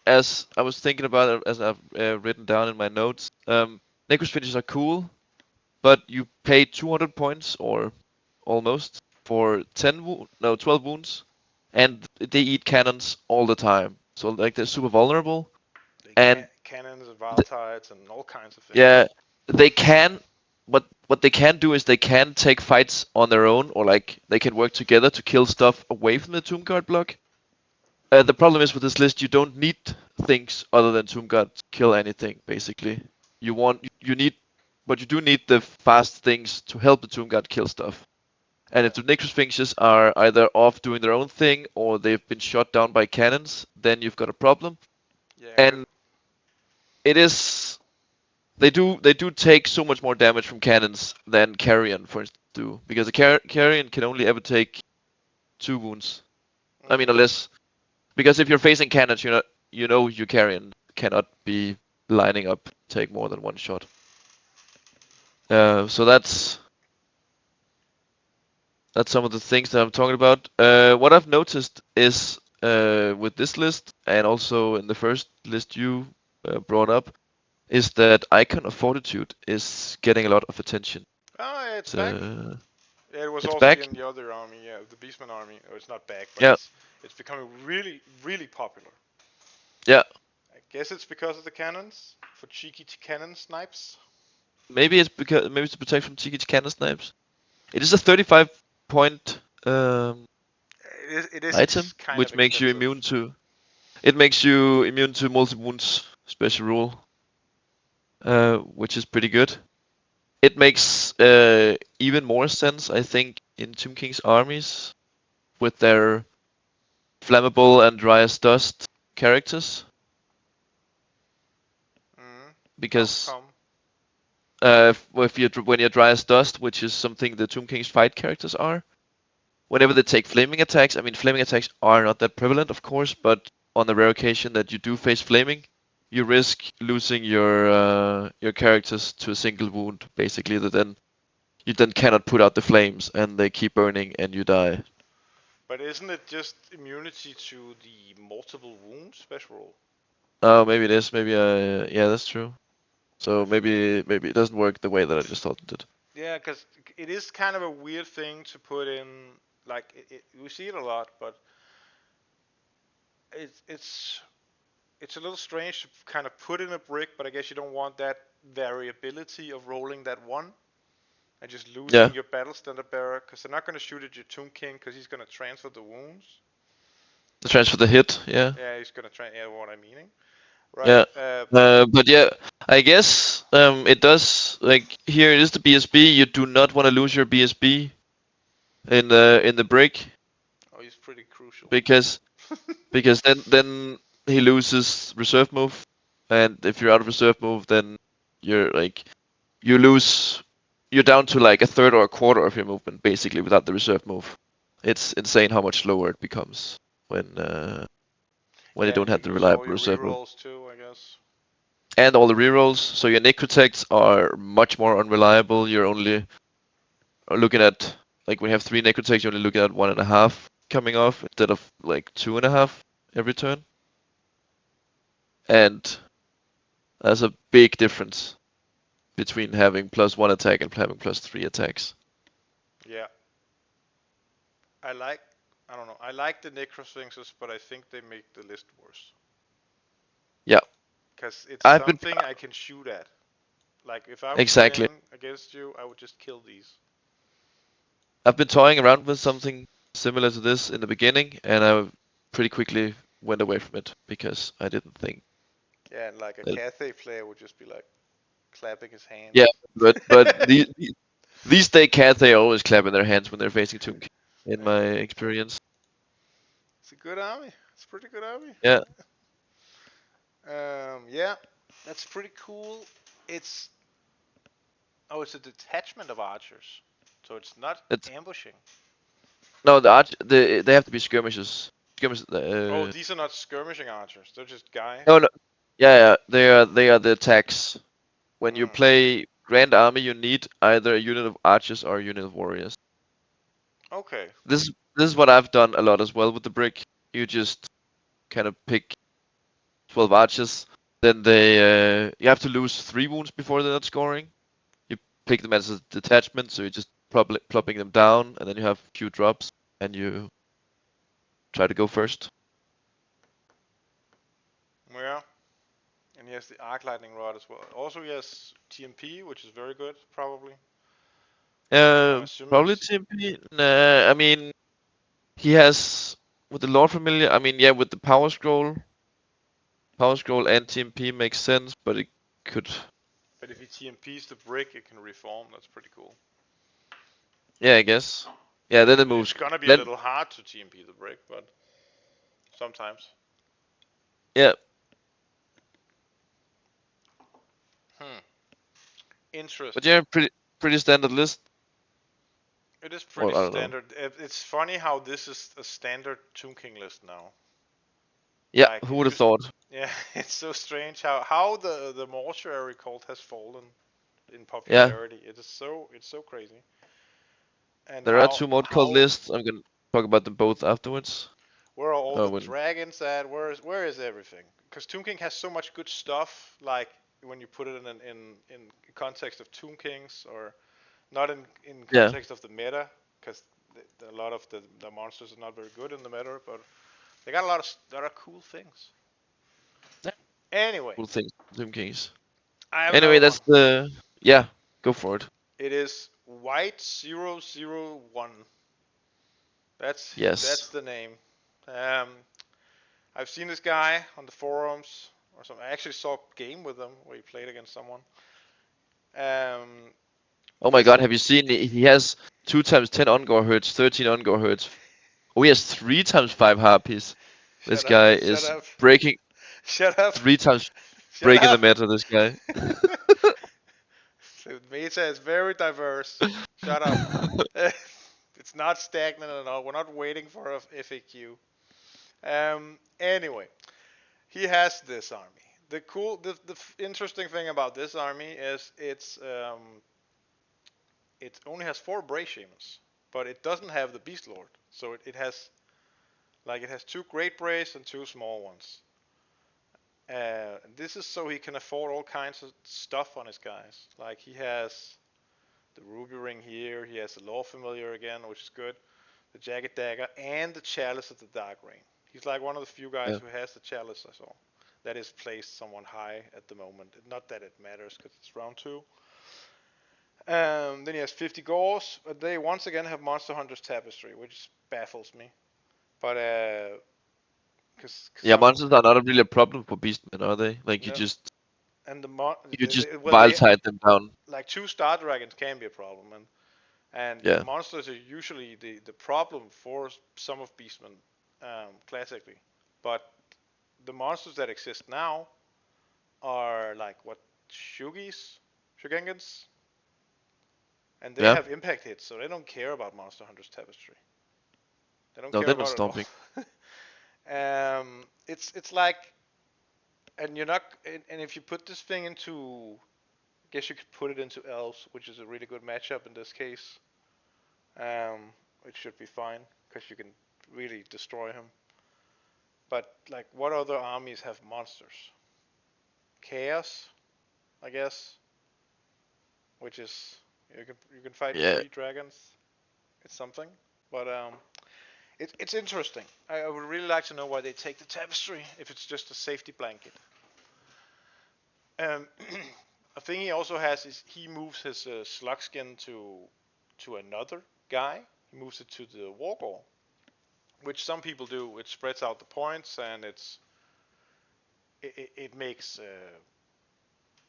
As I was thinking about it, as I've written down in my notes, Necros Sphinges are cool, but you pay 200 points or almost for 12 wounds, and they eat cannons all the time. So like they're super vulnerable, They and cannons and th- Valtides and all kinds of yeah, things. they can. What they can do is they can take fights on their own, or like they can work together to kill stuff away from the Tomb Guard block. The problem is with this list, you don't need things other than Tomb Guard to kill anything. Basically, you need, but you do need the fast things to help the Tomb Guard kill stuff. And Yeah. if the Necrosphinxes are either off doing their own thing or they've been shot down by cannons, then you've got a problem. Yeah. And it is they do take so much more damage from cannons than Carrion, for instance, do because a Carrion can only ever take 2 wounds. I mean, Mm. unless because if you're facing cannons, your Carrion cannot be lining up to take more than one shot. So that's some of the things that I'm talking about. What I've noticed is with this list and also in the first list you brought up is that Icon of Fortitude is getting a lot of attention. Oh, yeah, it's It's, back. uh, Yeah, it was it's also back. in the other army. Yeah, the Beastmen army. Oh, it's not back, but Yeah, it's becoming really really popular. yeah. I guess it's because of the cannons for cheeky cannon snipes. Maybe it's to protect from Tiki Cannon snipes. It is a 35 point It is item, kind of which makes you expensive. immune to. It makes you immune to multi wounds special rule, which is pretty good. It makes even more sense, I think, in Tomb King's armies with their flammable and dry as dust characters, Mm. How because come? when you're dry as dust, which is something the Tomb King's fight characters are, whenever they take flaming attacks, I mean, flaming attacks are not that prevalent, of course, but on the rare occasion that you do face flaming, you risk losing your characters to a single wound, basically. That then you then cannot put out the flames, and they keep burning, and you die. But isn't it just immunity to the multiple wounds special rule? Oh, maybe it is. Maybe yeah, that's true. So maybe it doesn't work the way that I just thought it did. Yeah, because it is kind of a weird thing to put in. Like we see it a lot, but it's it's it's a little strange to kind of put in a brick. But I guess you don't want that variability of rolling that one and just Yeah, losing your battle standard bearer because they're not going to shoot at your Tomb King because he's going to transfer the wounds. the transfer the hit. Yeah, Yeah, he's going to try. Yeah, what I'm meaning, right? yeah. But yeah, I guess it does like here it is the BSB. You do not want to lose your BSB in the break Oh, he's pretty crucial. because then he loses reserve move, and if you're out of reserve move, then you're like you lose you're down to like a third or a quarter of your movement basically without the reserve move. It's insane how much slower it becomes when you Yeah, and don't you have the lose all reliable your reserve move. rerolls too, I guess. And all the rerolls, so your Necrotects are much more unreliable. You're only looking at like we have 3 Necrotects, you're only looking at 1.5 coming off instead of like 2.5 every turn. And that's a big difference between having +1 attack and having +3 attacks. Yeah, I like. I don't know. I like the Necrosphinxes, but I think they make the list worse. Yeah, Because it's I've been something I can shoot at. Like, if I was exactly. playing against you, I would just kill these. I've been toying around with something similar to this in the beginning, and I pretty quickly went away from it because I didn't think Yeah, and like a that. Cathay player would just be like clapping his Yeah, hands. but These day cats, they always clap in their hands when they're facing Tomb King, in my experience. It's a good army. It's a pretty good army. Yeah, Yeah, that's pretty cool. It's it's a detachment of archers, so it's not it's ambushing. no they have to be skirmishes. Skirmishes. Oh, these are not skirmishing archers. They're just guys. No, no. Yeah, yeah, they are the attacks. When you Mm. play Grand Army, you need either a unit of archers or a unit of warriors. Okay. This is what I've done a lot as well with the brick. You just kind of pick 12 archers, then you have to lose 3 wounds before they're not scoring. You pick them as a detachment, so you just plopping them down, and then you have few drops, and you try to go first. Yeah. And he has the arc lightning rod as well. Also, he has TMP, which is very good, probably. I'm assuming Probably he's. TMP. Nah, I mean he has with the Lord Familiar. I mean, yeah, with the Power Scroll and TMP makes sense, but it could. But if he TMPs the brick, it can reform. That's pretty cool. Yeah, I guess. Yeah, then it It's moves. gonna be a Then little hard to TMP the brick, but sometimes. yeah, Hmm. but Interesting. yeah, pretty standard list. It is pretty Or I don't know. standard. It's funny how this is a standard Tomb King list now. Yeah, Like who it would have used. thought? Yeah, it's so strange how the mortuary cult has fallen in Yeah, popularity. It's so crazy. And there are how two mod called how lists. I'm gonna talk about them both afterwards. where are all Oh, the when dragons at? Where is everything? Because Tomb King has so much good stuff. Like when you put it in context of Tomb Kings, or not in yeah, context of the meta, because a lot of the monsters are not very good in the meta, but they got a lot of cool things. yeah, Anyway, cool things, Doom Kings. I have Anyway, another that's one. the yeah. Go for it. It is White 001. That's Yes. the name. Um, I've seen this guy on the forums or something. I actually saw a game with him where he played against someone. Um, Oh my this God, have you seen? He has 2 times 10 on-gore hertz, 13 on-gore hertz. Oh, he has 3 times 5 harpies. This shut up, guy shut is up, breaking shut up, 3 times shut breaking the up. meta. This guy. The meta is very diverse. Shut up. It's not stagnant at all. We're not waiting for a FAQ. Anyway, he has this army. The interesting thing about this army is it only has 4 Bray Shamans, but it doesn't have the Beast Lord. So it has 2 Great Brays and 2 small ones. This is so he can afford all kinds of stuff on his guys. Like he has the Ruby Ring here, he has the Law Familiar again, which is good, the Jagged Dagger, and the Chalice of the Dark Rain. He's like one of the few guys Yeah. who has the Chalice, I saw. That is placed somewhat high at the moment. Not that it matters because it's round 2. Then he has 50 gauls, but they once again have Monster Hunter's Tapestry, which baffles me. But because Yeah, some monsters are not really a problem for Beastmen, are they? Like no, and you just well wild they tide them down. like 2 Star Dragons can be a problem, and Yeah. monsters are usually the problem for some of Beastmen, classically. But the monsters that exist now are like what Shugengans, and they Yeah. have impact hits, so they don't care about Monster Hunter's Tapestry. They don't No, care they're not about it stomping. all. It's like, and you're not, and if you put this thing into, I guess you could put it into elves, which is a really good matchup in this case. It should be fine because you can really destroy him. But like, what other armies have monsters? Chaos, I guess, which is you can fight Yeah. 3 dragons. It's something, but it's interesting. I would really like to know why they take the tapestry if it's just a safety blanket. Um, a thing he also has is he moves his slug skin to another guy. He moves it to the wargore, which some people do. It spreads out the points and it makes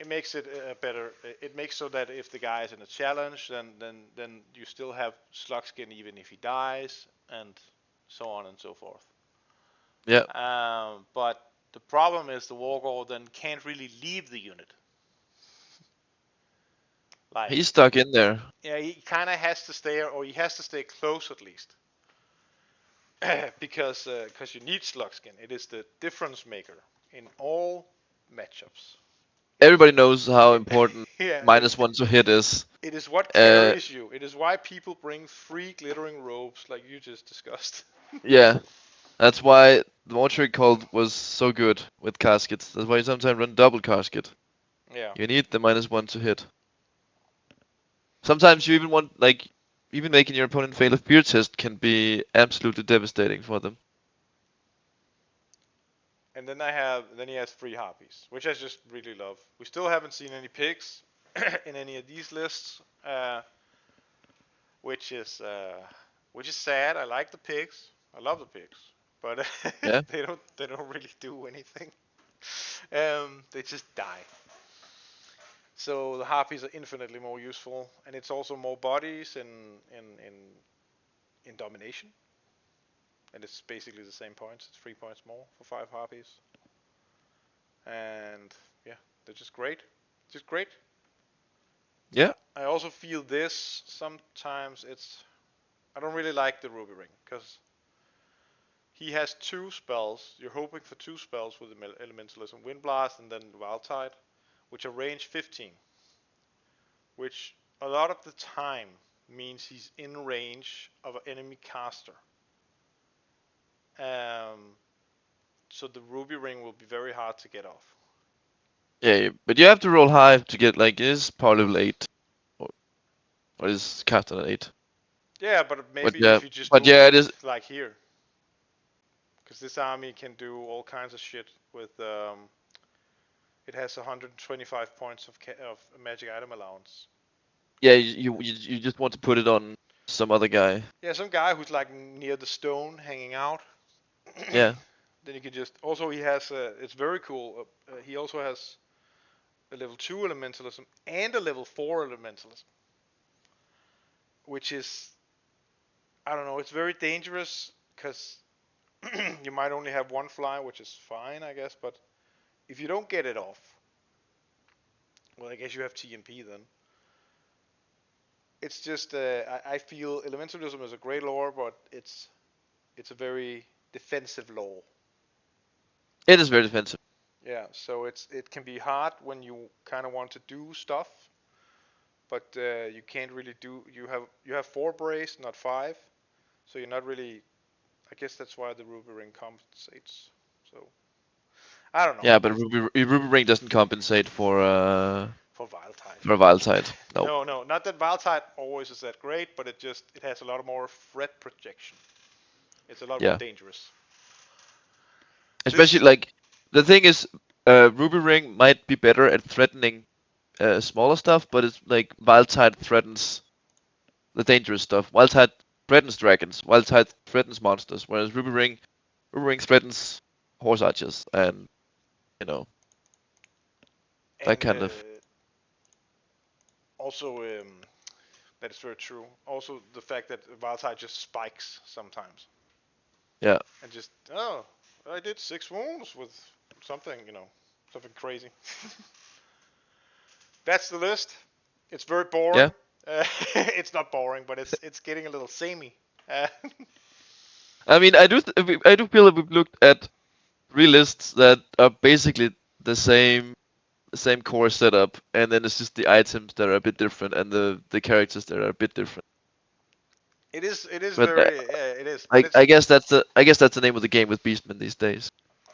it makes it better. It makes so that if the guy is in a challenge, then you still have Slugskin even if he dies, and so on and so forth. Yeah. But the problem is the Wargore then can't really leave the unit. Like, He's stuck in there. yeah, he kind of has to stay, or he has to stay close at least, because you need Slugskin. It is the difference maker in all matchups. Everybody knows how It, important yeah, -1 to hit is. it is what Uh, carries you. It is why people bring 3 glittering robes, like you just discussed. yeah. That's why the mortuary cult was so good with caskets. That's why you sometimes run double casket. Yeah. You need the -1 to hit. Sometimes you even want, like, even making your opponent fail a fear test can be absolutely devastating for them. And then he has 3 harpies, which I just really love. We still haven't seen any pigs in any of these lists, which is uh, which is sad. I like the pigs. I love the pigs, but Yeah, they don't really do anything. They just die. So the harpies are infinitely more useful, and it's also more bodies in domination, and it's basically the same points. It's 3 points more for 5 harpies, and yeah, they're just great, just great. yeah, I also feel this sometimes it's I don't really like the ruby ring because he has 2 spells. You're hoping for 2 spells with elementalism, wind blast and then wild tide, which are range 15, which a lot of the time means he's in range of an enemy caster. Um, so the ruby ring will be very hard to get off. yeah. But you have to roll high to get, like, his power level 8, or, or his cast at 8. Yeah, but But maybe yeah, if you just but move yeah, it it is. like here, because this army can do all kinds of shit with it has 125 points of magic item allowance. Yeah, you just want to put it on some other guy. Yeah, some guy who's like near the stone hanging out. Yeah, Then you can just also he has it's very cool. He also has a level 2 elementalism and a level 4 elementalism, which is I don't know. It's very dangerous because you might only have 1 fly, which is fine, I guess. But if you don't get it off, well, I guess you have TMP then. It's just I feel elementalism is a great lore, but it's a very defensive lore. it is very defensive. Yeah, so it can be hard when you kind of want to do stuff, but you can't really do. You have 4 brace, not 5, so you're not really. I guess that's why the ruby ring compensates. So I don't know Yeah, but Ruby Ring doesn't compensate for Vile Tide. for a wild side. No. No, no, not that Vile Tide always is that great, but it has a lot more threat projection. It's a lot more Yeah. dangerous. Especially, This like, the thing is, Ruby Ring might be better at threatening smaller stuff, but it's like Wildtide threatens the dangerous stuff. Wildtide threatens dragons. Wildtide threatens monsters, whereas Ruby Ring threatens horse archers and, you know, that and kind of. also that is very true. Also, the fact that Vile Tide just spikes sometimes Yeah. and just I did 6 wounds with something, something crazy. That's the list. It's very Yeah. boring. It's not boring, but it's getting a little samey. Uh, I mean, I do feel that we've looked at 3 lists that are basically the same core setup, and then it's just the items that are a bit different and the characters that are a bit different. it is But very yeah, it is, but I it's I guess that's the name of the game with Beastmen these days.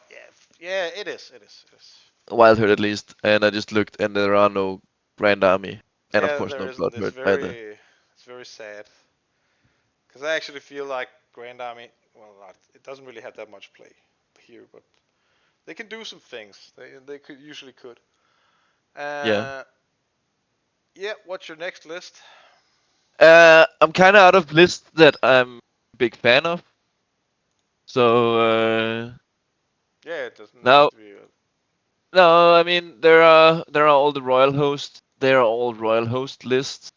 yeah, yeah, it is. Wild Herd at least, and I just looked, and there are no Grand Army, and of Yeah, course there no isn't. Blood Herd either. It's very sad because I actually feel like Grand Army. Well, it doesn't really have that much play here, but they can do some things. They could usually could. Yeah. Uh, yeah. What's your next list? I'm kind of out of lists that I'm a big fan of. So Yeah, it doesn't have now to be. No, I mean there are all the royal hosts. They are all royal host lists.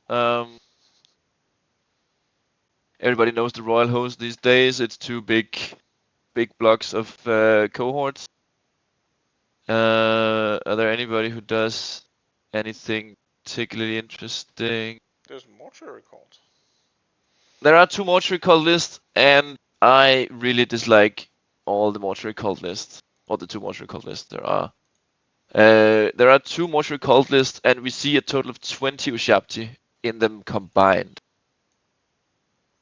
Um, Everybody knows the royal host these days. It's two big blocks of cohorts. Are there anybody who does anything particularly interesting? There's mortuary calls. There are two mortuary cult lists, and I really dislike all the mortuary cult lists, or the two mortuary cult lists there are. There are two mortuary cult lists, and we see a total of 20 Ushabti in them combined.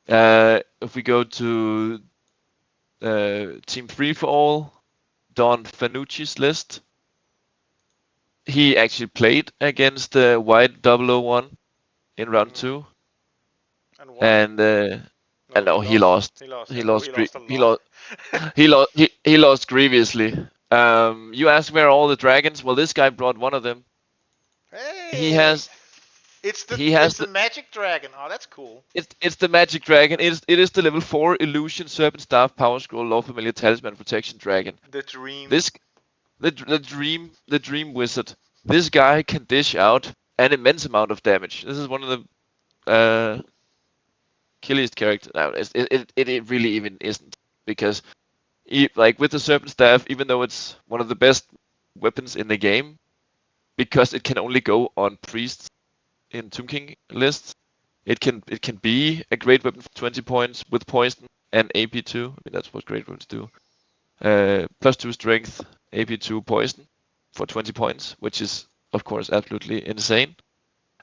If we go to Team Free for All, Don Fanucci's list, he actually played against White 001 in round 2, And won? and No, he no, he lost. lost. He lost. He I know lost. he lost a He lot. lost. He lost grievously. You ask where are all the dragons? Well, this guy brought one of them. He Hey! has It's the he it's has the the magic dragon. Oh, that's cool. it's the magic dragon. It is the level 4 illusion serpent staff power scroll law familiar talisman protection dragon. The dream. This the dream wizard. This guy can dish out an immense amount of damage. This is one of the killiest characters. No, it really even isn't, because like with the serpent staff, even though it's one of the best weapons in the game, because it can only go on priests in Tomb King lists, it can be a great weapon for 20 points with poison and AP2. I mean, that's what great weapons do. +2 strength, AP2 poison for 20 points, which is of course absolutely insane.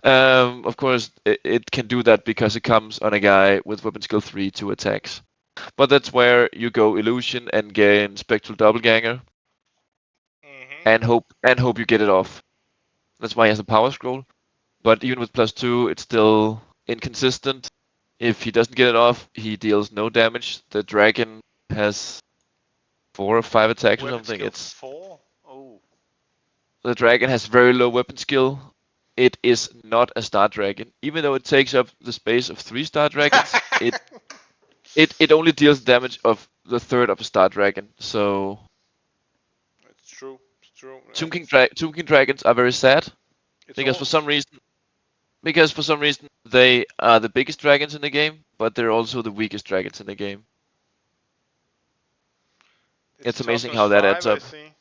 Of course, it can do that because it comes on a guy with weapon skill 3 2 attacks. But that's where you go illusion and gain spectral doppelganger Mm-hmm. and hope you get it off. That's why he has a power scroll. But even with +2, it's still inconsistent. If he doesn't get it off, he deals no damage. The dragon has 4 or 5 attacks or Weapon something. skill It's 4. Oh. The dragon has very low weapon skill. It is not a star dragon. Even though it takes up the space of 3-star dragons, it only deals damage of the third of a star dragon. So It's true. It's true. Tomb And King, Tomb King dragons are very sad it's because all. for some reason they are the biggest dragons in the game, but they're also the weakest dragons in the game. It's It's amazing toughness how that 5, adds I up. see.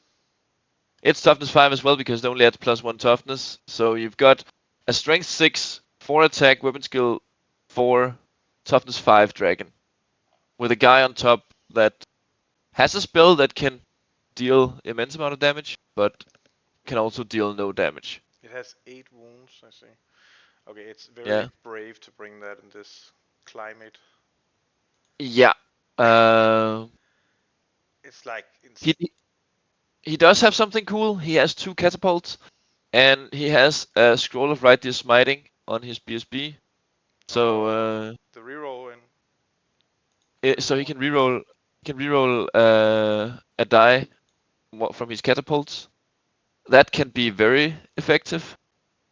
It's toughness 5 as well because it only adds +1 toughness. So you've got a strength 6, 4 attack, weapon skill 4, toughness 5 dragon with a guy on top that has a spell that can deal immense amount of damage, but can also deal no damage. It has 8 wounds, I see. Okay, it's very Yeah. brave to bring that in this climate. Yeah. Uh, It's like he he does have something cool. He has 2 catapults, and he has a scroll of righteous smiting on his BSB. So the reroll in so he +1. can reroll a die from his catapults. That can be very effective.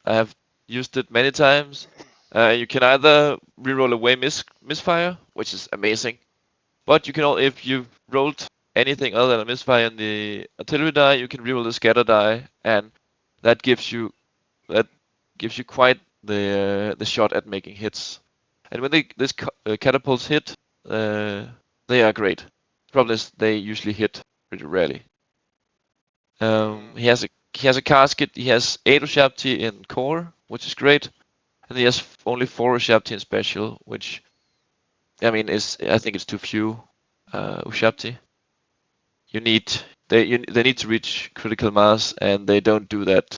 I have used it many times. You can either reroll away misfire, which is amazing, but you can all if you've rolled anything other than a misfire in the artillery die, you can reroll the scatter die, and that gives you that gives you quite the shot at making hits. And when this catapults hit, they are great. The problem is they usually hit pretty rarely. Mm. He has a casket. He has 8 Ushabti in core, which is great, and he has only 4 Ushabti in special, which I think it's too few Ushabti. They need to reach critical mass, and they don't do that.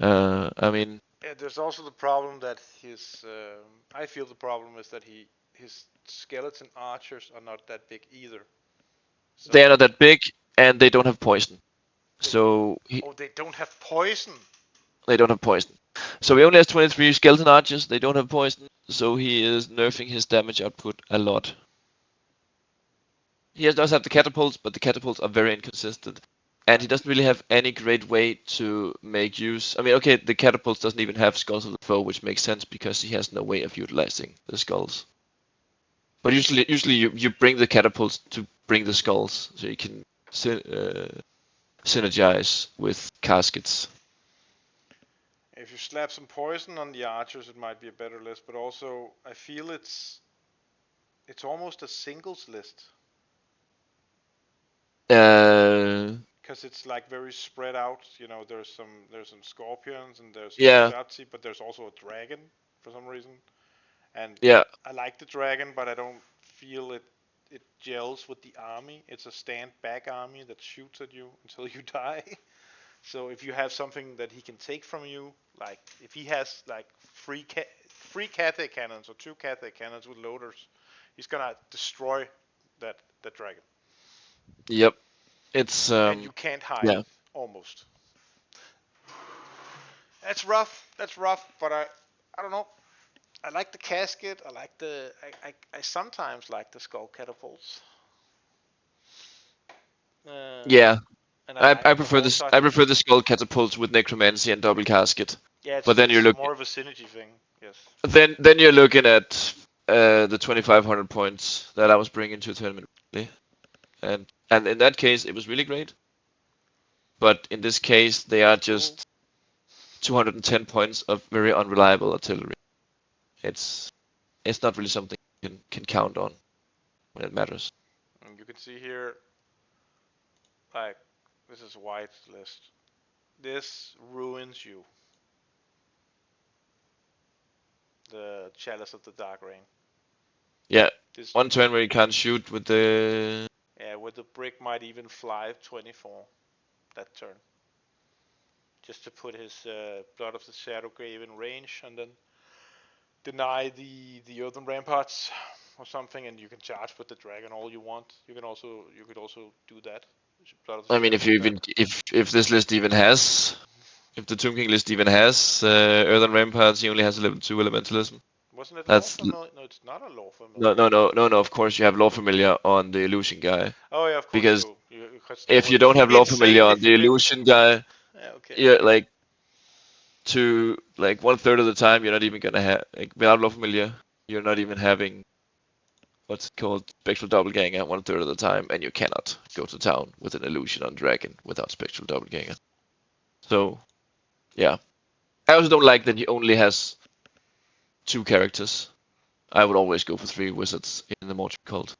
I mean, Yeah, there's also the problem that his. I feel the problem is that his skeleton archers are not that big either. they are So not that big, and they don't have poison. they So they don't have poison. they don't have poison. So he only has 23 skeleton archers. They don't have poison, so he is nerfing his damage output a lot. Does have the catapults, but the catapults are very inconsistent. And he doesn't really have any great way to make use. I mean, okay, the catapults doesn't even have skulls of the foe, which makes sense because he has no way of utilizing the skulls. But usually you bring the catapults to bring the skulls, so you can synergize with caskets. If you slap some poison on the archers, it might be a better list. But also, I feel it's almost a singles list Uh, because it's like very spread out. You know, there's some scorpions and there's some yeah, Shotzi, but there's also a dragon for some reason. And yeah, I like the dragon, but I don't feel it gels with the army. It's a stand back army that shoots at you until you die. So if you have something that he can take from you, like if he has like three Cathay cannons or two Cathay cannons with loaders, he's gonna destroy that dragon. yep. It's And you can't hide yeah, almost. That's rough. That's rough. But I don't know. I like the casket. I like I sometimes like the skull catapults. Uh, yeah. and I I like the prefer horse this. I archers. prefer the skull catapults with necromancy and double casket. Yeah, But then you're it's looking. more of a synergy thing. Yes. Then you're looking at the 2,500 points that I was bringing to a tournament, really. And in that case, it was really great. But in this case, they are Cool. just 210 points of very unreliable artillery. It's it's not really something you can count on when it matters. And you can see here, like, this is White's list. This ruins you. The Chalice of the Dark Rain. Yeah, This, one turn where you can't shoot with the. yeah, where the brick might even fly 24 that turn. Just to put his Blood of the Shadow Grave in range and then deny the earthen ramparts or something, and you can charge with the dragon all you want. You could also do that. Blood of the I mean, Shadow if you Grave. even if this list even has, if the Tomb King list even has Earthen Ramparts, he only has level 2 Elementalism. Wasn't it law That's familiar? No, it's not a law no, familiar. no, no, no, no. Of course, you have Law Familiar on the Illusion guy, Oh yeah, of course, because true. Because that if would you don't be have Law Familiar insane on if you the didn't. Illusion guy, Yeah, okay. you're like to like one third of the time you're not even gonna have like without Law Familiar, you're not even having what's it called Spectral Doppelganger one third of the time, and you cannot go to town with an Illusion on Dragon without Spectral Doppelganger. So yeah, I also don't like that he only has two characters. I would always go for three wizards in the Mortal Cult.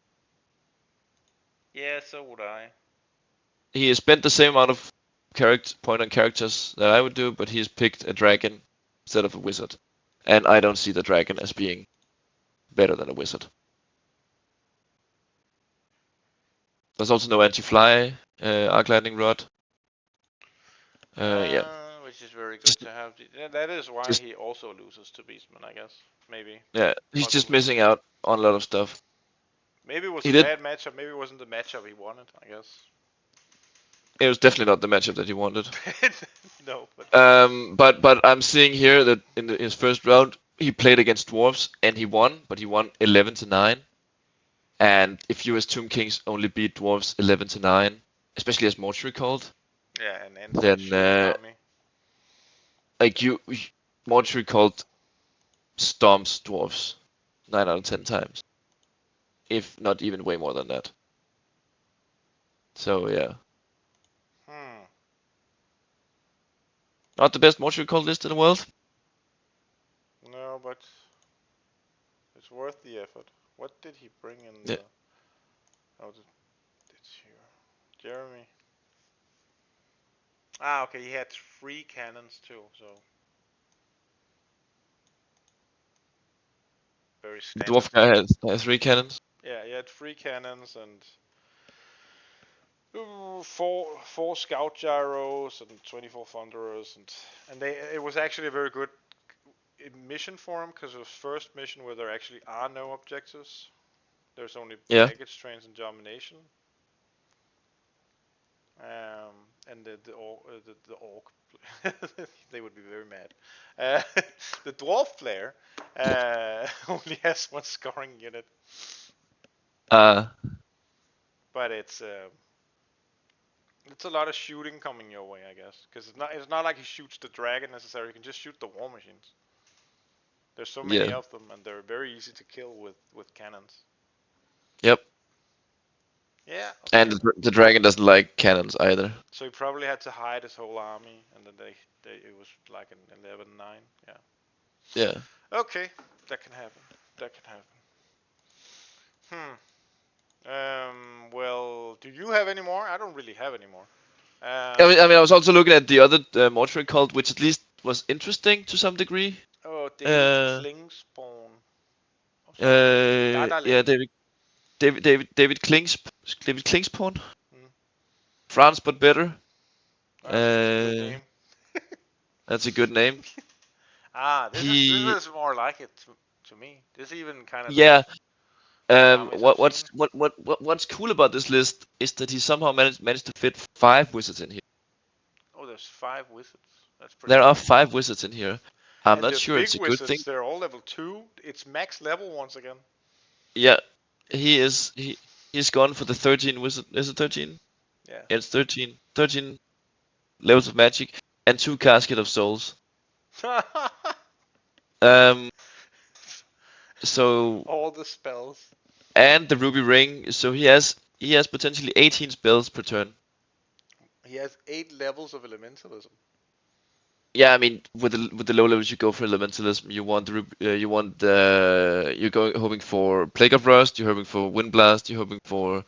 Yeah, so would I. He has spent the same amount of character point on characters that I would do, but he's picked a dragon instead of a wizard, and I don't see the dragon as being better than a wizard. There's also no anti-fly, arc lightning rod. Yeah, Which is very good just, to have. Yeah, that is why just he also loses to Beastmen, I guess. Maybe, yeah, he's just possibly. missing out on a lot of stuff. Maybe it was He a did. bad matchup. Maybe it wasn't the matchup he wanted, I guess. It was definitely not the matchup that he wanted. No, but But I'm seeing here that in his first round he played against dwarves and he won, but he won 11-9. And if you as Tomb Kings only beat dwarves 11-9, especially as Mortuary Cult, yeah, an then shooting army. like Mortuary Cult stomps dwarves 9 out of 10 times, if not even way more than that. So yeah, Hmm. not the best Mortuary Cult list in the world. No, but it's worth the effort. What did he bring in Yeah. the? Oh, it's here. Jeremy. Ah, okay. He had three cannons too, so very The standard dwarf guy stuff. has three cannons. Yeah, he had three cannons and four scout gyros and 24 thunderers and they it was actually a very good mission for him because it was first mission where there actually are no objectives. There's only Yeah. baggage trains and domination. And the orc, they would be very mad. Uh, the dwarf player only has one scoring unit, Uh, but it's a lot of shooting coming your way, I guess, because it's not like he shoots the dragon necessarily. You can just shoot the war machines. There's so many yeah. of them, and they're very easy to kill with cannons. Yep. Yeah, And okay. the dragon doesn't like cannons either. So he probably had to hide his whole army, and then it was like an 11-9. Yeah. Yeah. Okay, that can happen. That can happen. Well, do you have any more? I don't really have any more. I was also looking at the other mortuary cult, which at least was interesting to some degree. Oh, David Uh, Klingspawn or something. yeah, Dadale. David Klingspawn, Mm. France but better. That's a good Uh, name. that's a good name. This He, is more like it to me. This even kind of yeah. looks the armies I've seen. What's cool about this list is that he somehow managed to fit 5 wizards in here. Oh, there's 5 wizards. That's pretty There are cool. 5 wizards in here. I'm And not the sure big it's a good thing. wizards, they're all level 2. It's max level once again. Yeah, he's gone for the 13 wizard. Is it 13? Yeah. Yeah, it's 13. 13 levels of magic and 2 casket of souls. Um, so All the spells. and the ruby ring. So he has potentially 18 spells per turn. He has 8 levels of elementalism. Yeah, I mean with the low levels you go for elementalism. You want you're going hoping for plague of rust. You're hoping for wind blast. You're hoping for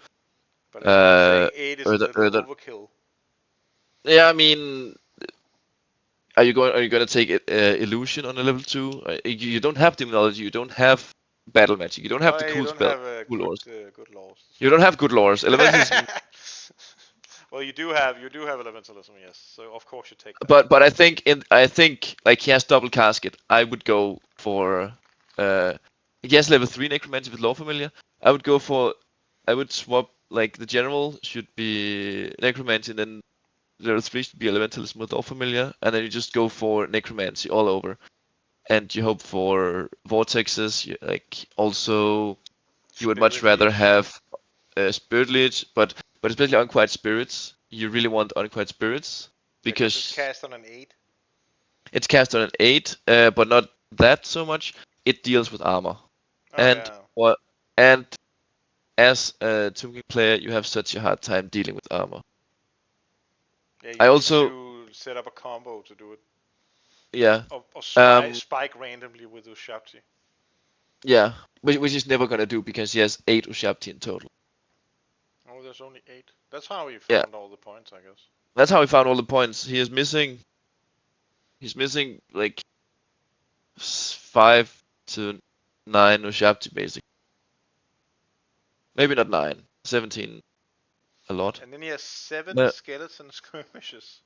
But I still uh think 8 is a Earther, little Earther. overkill. Yeah, I mean, are you gonna take illusion on a level 2? You don't have demonology. You don't have battle magic. You don't have Oh, the yeah, you cool don't spell, have a cool laws. good laws. You don't have good laws. Elementalism. Well, you do have elementalism, yes. So of course you take that. But I think like he has double casket. I would go for uh he has level 3 necromancy with law familiar. I would go for I would swap like the general should be necromancy and then level 3 should be elementalism with law familiar and then you just go for necromancy all over. And you hope for vortexes. Like also you would much Spirit rather leech. have spirit leech, but especially unquiet spirits. You really want unquiet spirits Because it's because cast on an 8. it's cast on an 8, but not that so much. It deals with armor. Oh And yeah. what and as a Tomb King player, you have such a hard time dealing with armor. Yeah, you I need also to set up a combo to do it. yeah. Or Um spike randomly with Ushabti. yeah. Which is never gonna do because he has 8 Ushabti in total. Oh, there's only 8. That's how you Yeah. found all the points, I guess. That's how he found all the points. He's missing like 5 to 9 Ushabti basically. Maybe not 9. 17 a lot. And then he has 7 But skeleton skirmishes.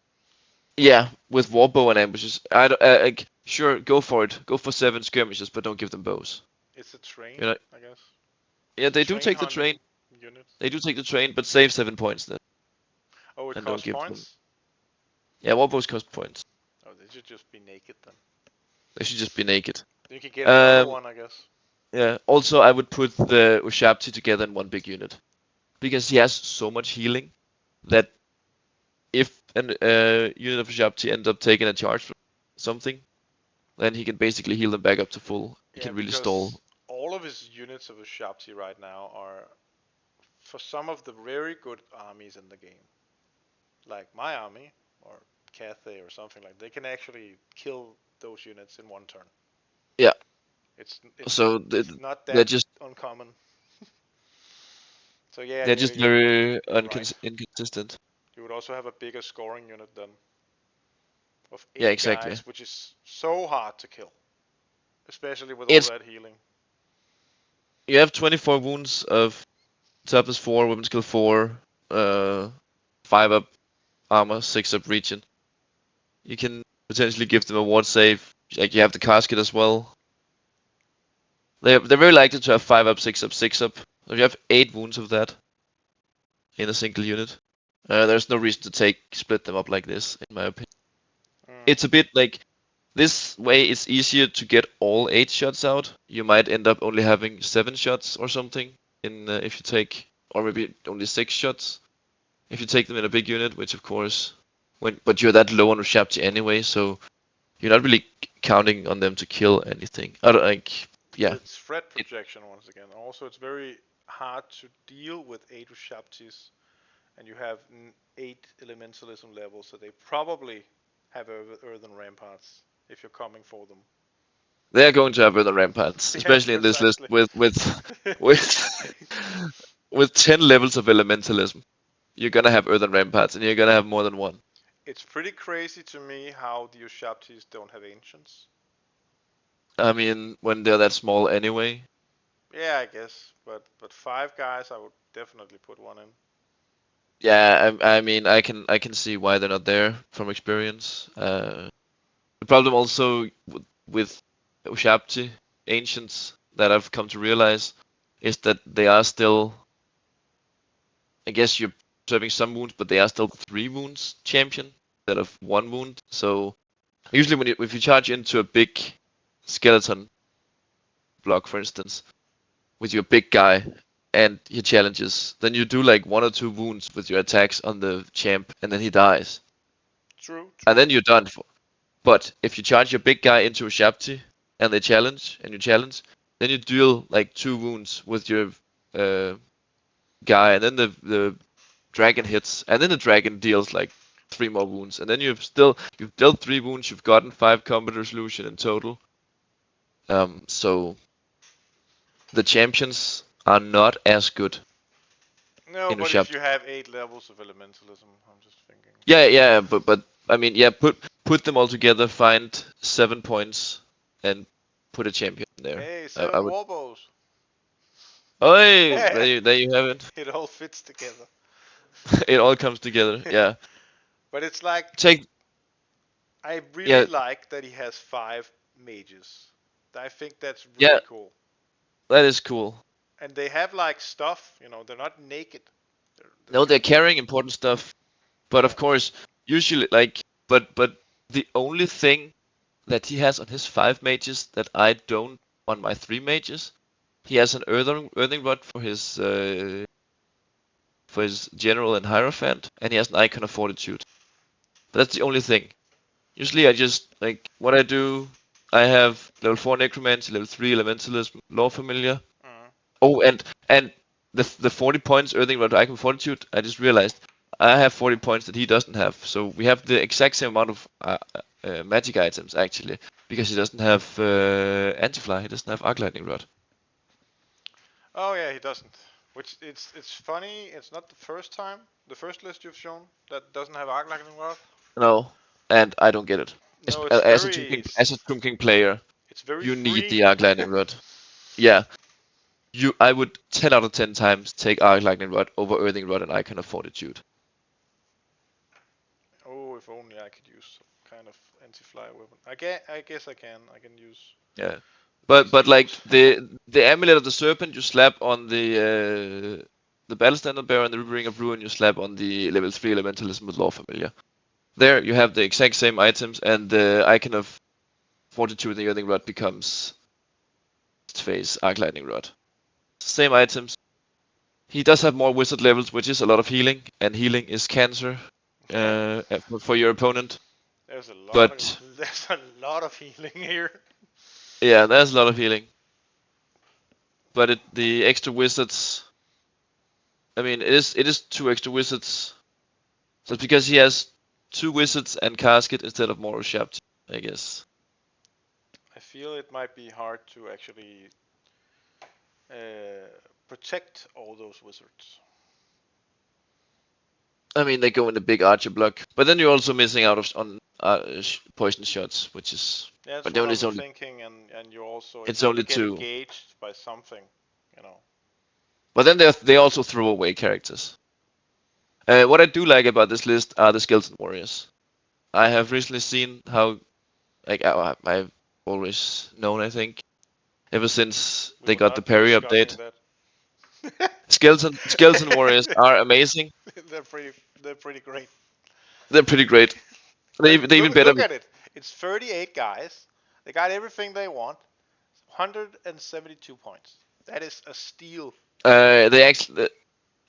yeah, with warbow and ambushes. I don't, like, sure, go for it. Go for 7 skirmishes, but don't give them bows. It's a train, You know, I guess. yeah, It's a they do train take the hunting train. unit. They do take the train, but save 7 points then, Oh, it and don't costs give them. points? Yeah, warbows cost points. Oh, they should just be naked then. They should just be naked. Then you can get another Um, one, I guess. yeah. Also, I would put the Ushabti together in one big unit because he has so much healing that if an unit of Ushabti end up taking a charge from something, then he can basically heal them back up to full. He Yeah, can really because stall. all of his units of Ushabti right now are for some of the very good armies in the game. Like my army, or Cathay or something like that. They can actually kill those units in one turn. Yeah. It's So it's not they're that just uncommon. So yeah, they're just very you're right. inconsistent. You would also have a bigger scoring unit then of Yeah, 8 exactly. guys, which is so hard to kill, especially with all It's that healing. you have 24 wounds of toughness 4, weapon skill 4, 5 up armor, 6 up region. You can potentially give them a ward save. Like you have the casket as well. They're very likely to have 5 up, 6 up, 6 up. So you have 8 wounds of that in a single unit. There's no reason to split them up like this, in my opinion. Mm. It's a bit like this way it's easier to get all 8 shots out. You might end up only having 7 shots or something in if you take, or maybe only 6 shots if you take them in a big unit, which of course, but you're that low on Ushabti anyway, so you're not really counting on them to kill anything. I don't like, Well, yeah, it's threat it, projection once again. Also, it's very hard to deal with 8 Ushabtis and you have 8 elementalism levels, so they probably have earthen ramparts if you're coming for them. They are going to have earthen ramparts, Yeah, especially in this list precisely. with with 10 levels of elementalism. You're gonna have earthen ramparts, and you're gonna have more than one. It's pretty crazy to me how the Ushabtis don't have ancients. I mean, when they're that small anyway. Yeah, I guess, but 5 guys, I would definitely put one in. Yeah, I mean, I can see why they're not there from experience. The problem also with Ushabti ancients that I've come to realize is that they are still, I guess you're serving some wounds, but they are still 3 wounds champion instead of 1 wound. So usually if you charge into a big skeleton block, for instance, with your big guy and he challenges, then you do like 1 or 2 wounds with your attacks on the champ, and then he dies, True, and true. then you're done for. But if you charge your big guy into a Shabti and they challenge and you challenge, then you deal like 2 wounds with your uh, guy, and then the dragon hits, and then the dragon deals like 3 more wounds, and then you've dealt 3 wounds, you've gotten 5 combat resolution in total. So the champions are not as good No, in but if Ushabti. you have 8 levels of elementalism, I'm just thinking. Yeah, but I mean, yeah, put them all together, find 7 points, and put a champion there. Hey, I 7 would. warbows. Oh, hey, there you have it. It all fits together. It all comes together. Yeah. But it's like Take. I really Yeah, like that he has 5 mages. I think that's yeah, really cool. that is cool. And they have like stuff, they're not naked. They're No, they're kind of carrying important stuff, but yeah. of course, usually like, but the only thing that he has on his 5 mages that I don't on my 3 mages, he has an earthing rod for his general and hierophant, and he has an icon of fortitude. But that's the only thing. Usually, I just like what I do. I have level 4 necromancy, level 3 elementalism, law familiar. Mm. Oh, and the 40 points earthing rod icon fortitude. I just realized I have 40 points that he doesn't have. So we have the exact same amount of magic items actually, because he doesn't have anti-fly. He doesn't have arc lightning rod. Oh yeah, he doesn't. Which it's funny. It's not the first time. The first list you've shown that doesn't have arc lightning rod. No, and I don't get it. No, it's As a Tomb King player, it's very you need free. the arc lightning rod. Yeah, I would 10 out of 10 times take arc lightning rod over earthing rod and icon of fortitude. Oh, if only I could use some kind of anti-fly weapon. I guess I can. I can use Yeah, these but like heroes. the amulet of the serpent you slap on the battle standard bearer, and the ring of ruin you slap on the level 3 elementalism with law familiar. There you have the exact same items, and the icon of fortitude in the earthing rod becomes its face arc lightning rod. Same items. He does have more wizard levels, which is a lot of healing, and healing is cancer Yeah, for your opponent. there's a lot of But there's a lot of healing here. yeah, there's a lot of healing. But the extra wizards, I mean, it is 2 extra wizards. So it's because he has 2 wizards and casket instead of more Shapt, I guess. I feel it might be hard to actually uh, protect all those wizards. I mean, they go in the big archer block, but then you're also missing out on poison shots, which is. Yeah, that's But what then I it's was only thinking, and you also if it's you only only get 2. engaged by something, you know. But then they also throw away characters. What I do like about this list are the skeleton warriors. I have recently seen how like I've always known, I think, ever since We they will got the not be parry discussing update. that. Skeleton warriors are amazing. they're pretty they're pretty great. They're pretty great. But They even better. look at it. It's 38 guys. They got everything they want. 172 points. That is a steal. They actually.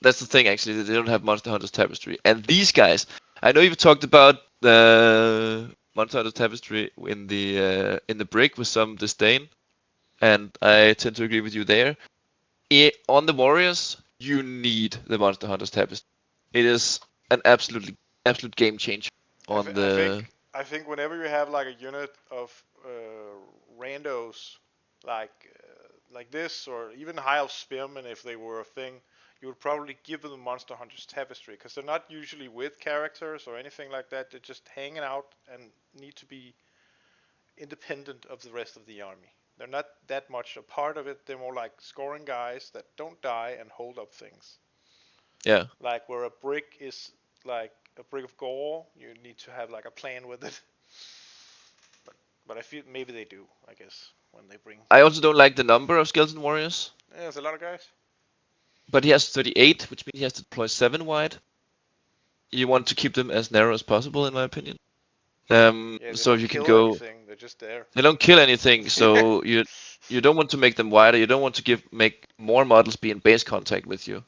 That's the thing. Actually, they don't have Monster Hunter's Tapestry, and these guys. I know you've talked about the Monster Hunter's Tapestry in the break with some disdain, and I tend to agree with you there. On the warriors, you need the Monster Hunter's Tapestry it is an absolute game changer I, on th- I think the. I think whenever you have like a unit of randos like this, or even high elf spearmen, if they were a thing, you would probably give them Monster Hunter's Tapestry, because they're not usually with characters or anything like that. They're just hanging out and need to be independent of the rest of the army. They're not that much a part of it. They're more like scoring guys that don't die and hold up things. Yeah, Like where a brick is like a brick of gore, you need to have like a plan with it. But I feel maybe they do, I guess, when they bring. I also don't like the number of skeleton warriors, Yeah, there's a lot of guys. but he has 38, which means he has to deploy 7 wide. You want to keep them as narrow as possible, in my opinion. Yeah, they So don't you can kill go. anything. They're just there. They don't kill anything, Yeah. so you don't want to make them wider. You don't want to make more models be in base contact with you.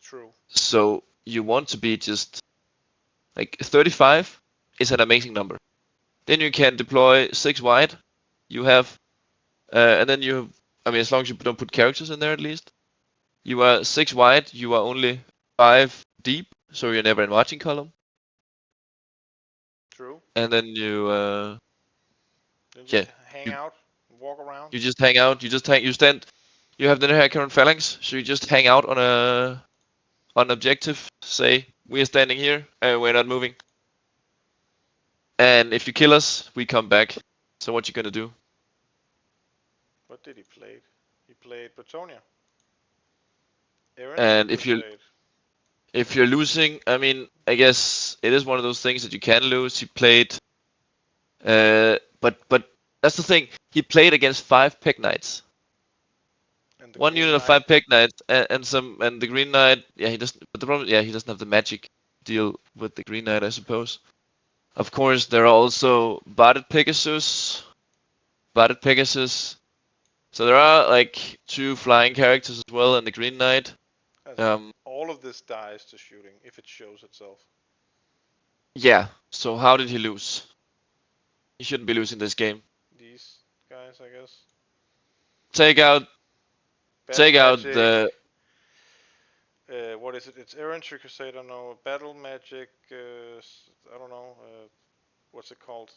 True. So you want to be just like 35 is an amazing number. Then you can deploy 6 wide. You have, and then you, I mean, as long as you don't put characters in there at least, you are 6 wide. You are only 5 deep, so you're never in marching column. True. And then you, Then yeah, just hang you out, walk around. you just hang out. You stand. You have the current phalanx, so you just hang out on objective. Say we are standing here and we're not moving. And if you kill us, we come back. So what you gonna do? What did he play? He played Bretonia. Errantry And Crusade. if you're losing, I mean, I guess it is one of those things that you can lose. He played, but that's the thing. He played against 5 Peg Knights. And the One Green unit of Knight. 5 Peg Knights and the Green Knight. Yeah, he doesn't. But the problem, yeah, he doesn't have the magic deal with the Green Knight, I suppose. Of course, there are also Barded Pegasus, Barded Pegasus. So there are like 2 flying characters as well, and the Green Knight. Um, All of this dies to shooting if it shows itself. yeah. So how did he lose? He shouldn't be losing this game. These guys, I guess. Take out, Battle take out Magic. the. What is it? It's Errantry Crusade. I don't know. Battle Magic. I don't know. What's it called?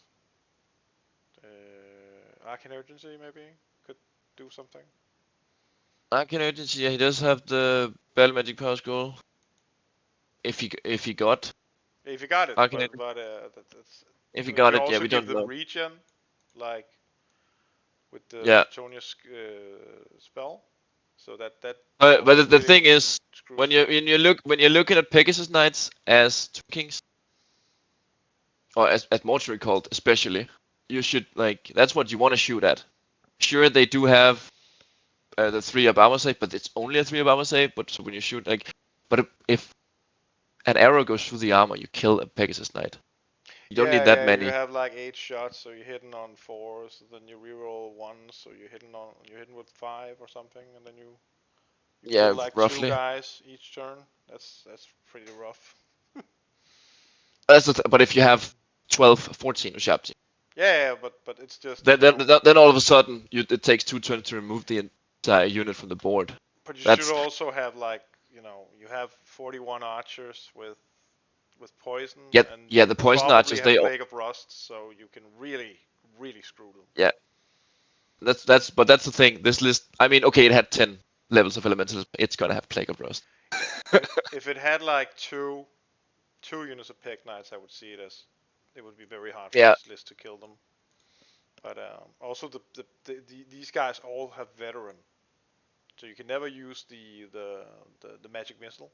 Arcane Urgency, maybe? Could do something. Arcane Urgency. Yeah, he does have the Battle Magic Power Scroll. If he got If you got it, Arcane but Urgency, that's. if he You got can it, yeah, also we give don't them know. regen, like with the Yeah, Bretonia spell. So that but also the really thing is, screws them. when you're looking at Pegasus Knights as two kings, or as mortuary cult especially, you should like that's what you want to shoot at. Sure, they do have the 3 up armor save, but it's only a 3 up armor save. But so when you shoot like, but if an arrow goes through the armor, you kill a Pegasus Knight. You don't need that Yeah. You many. have like 8 shots, so you're hitting on 4s. Then you reroll 1s, so you're hitting with 5 or something, and then you kill Yeah, like 2 roughly. guys each turn. That's pretty rough. But if you have 12, 14 Sharpty, Yeah, but it's just then all of a sudden it takes 2 turns to remove the entire unit from the board. But you should That's also have like you have 41 archers with poison, yeah, and yeah. you The poison probably archers, have Plague of Rust, so you can really screw them. yeah. That's the thing. This list, I mean, okay, it had 10 levels of elementals. It's gonna have Plague of Rust. If it had like two units of Peg Knights, I would see it as it would be very hard for Yeah, this list to kill them. But also these guys all have veteran, so you can never use the magic missile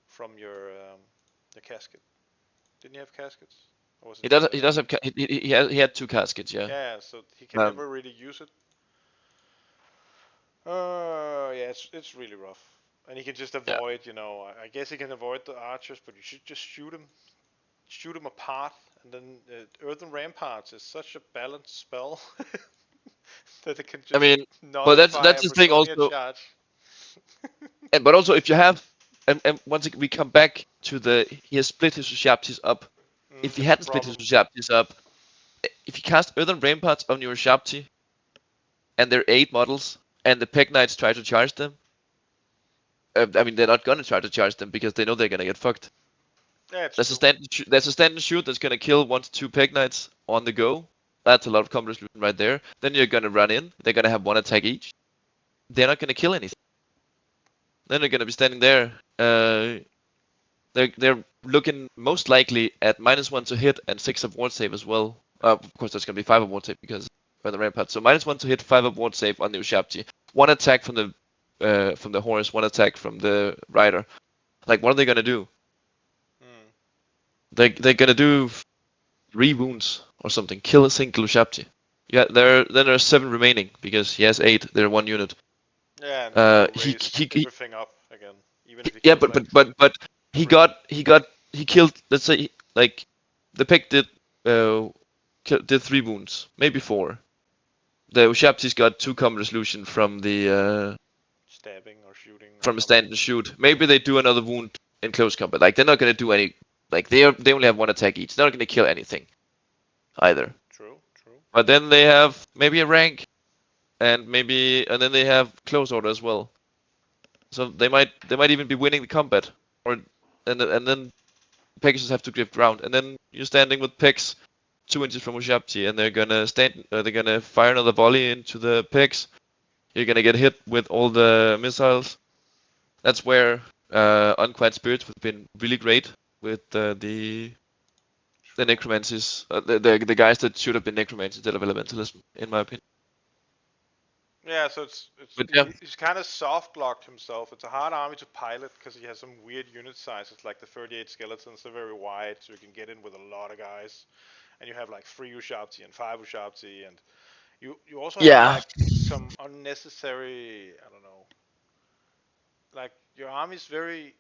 from your casket. Didn't you have caskets? Or was it he does. just He does have. He had 2 caskets. Yeah. Yeah, so he can Um. never really use it. Yeah, it's really rough. And he can just Yeah. avoid, I guess he can avoid the archers, but you should just shoot him apart. And then Earthen Ramparts is such a balanced spell that it can I just mean, but nullify that's a the thing Bretonia also. charge. But also if you have, and once again, we come back to he has split his Sharpties up. If he It's a hadn't split his problem. Sharpties up, if you cast Earthen Ramparts on your Sharptie, and there are 8 models, and the Peg Knights try to charge them, I mean, they're not gonna try to charge them because they know they're gonna get fucked. That's There's a true. there's a stand and shoot that's gonna kill 1 to 2 peg knights on the go. That's a lot of combo resolution right there. Then you're gonna run in. They're gonna have 1 attack each. They're not gonna kill anything. Then they're gonna be standing there. They're looking most likely at -1 to hit and 6 of ward save as well. Of course, there's gonna be 5 of ward save because of the rampart. So -1 to hit, 5 of ward save on the Ushabti. 1 attack from the horse, 1 attack from the rider. Like, what are they gonna do? Hmm. They're gonna do 3 wounds or something. Kill a single Ushabti. Yeah, then there are 7 remaining because he has 8. They're 1 unit. Yeah, and he will He, raise he everything up again, even if he yeah, kills like but three. he killed. Let's say like the pick did did 3 wounds, maybe 4. The Ushabti's got 2 combat resolution Stabbing or shooting or from a something. stand and shoot. Maybe they do another wound in close combat. Like they're not gonna do any. Like they only have 1 attack each. They're not gonna kill anything either. True, true. But then they have maybe a rank and then they have close order as well. So they might even be winning the combat or and then Pegasus have to give ground, and then you're standing with pigs 2 inches from Ushabti, and they're gonna fire another volley into the pigs. You're gonna get hit with all the missiles. That's where Unquiet Spirits have been really great with the True. necromancers, the guys that should have been necromancers instead of elementalism, in my opinion. Yeah, so But yeah, he's kind of soft locked himself. It's a hard army to pilot because he has some weird unit sizes, like the 38 skeletons are very wide, so you can get in with a lot of guys. And you have like 3 Ushabti and 5 Ushabti, and you also have yeah. like some unnecessary, I don't know, like your army's very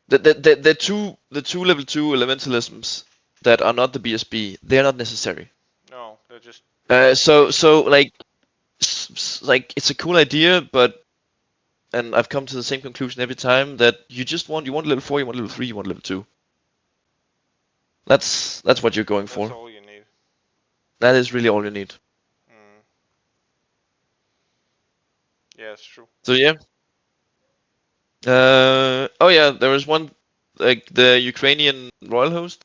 The two level 2 elementalisms that are not the BSB, they're not necessary. no, they're just basic. So like it's a cool idea, but and I've come to the same conclusion every time that you want level 4, you want level 3, you want level 2. That's what you're going That's for. all you need. That is really all you need. Mm. Yeah, it's true. So yeah. Oh yeah, there was one like the Ukrainian royal host.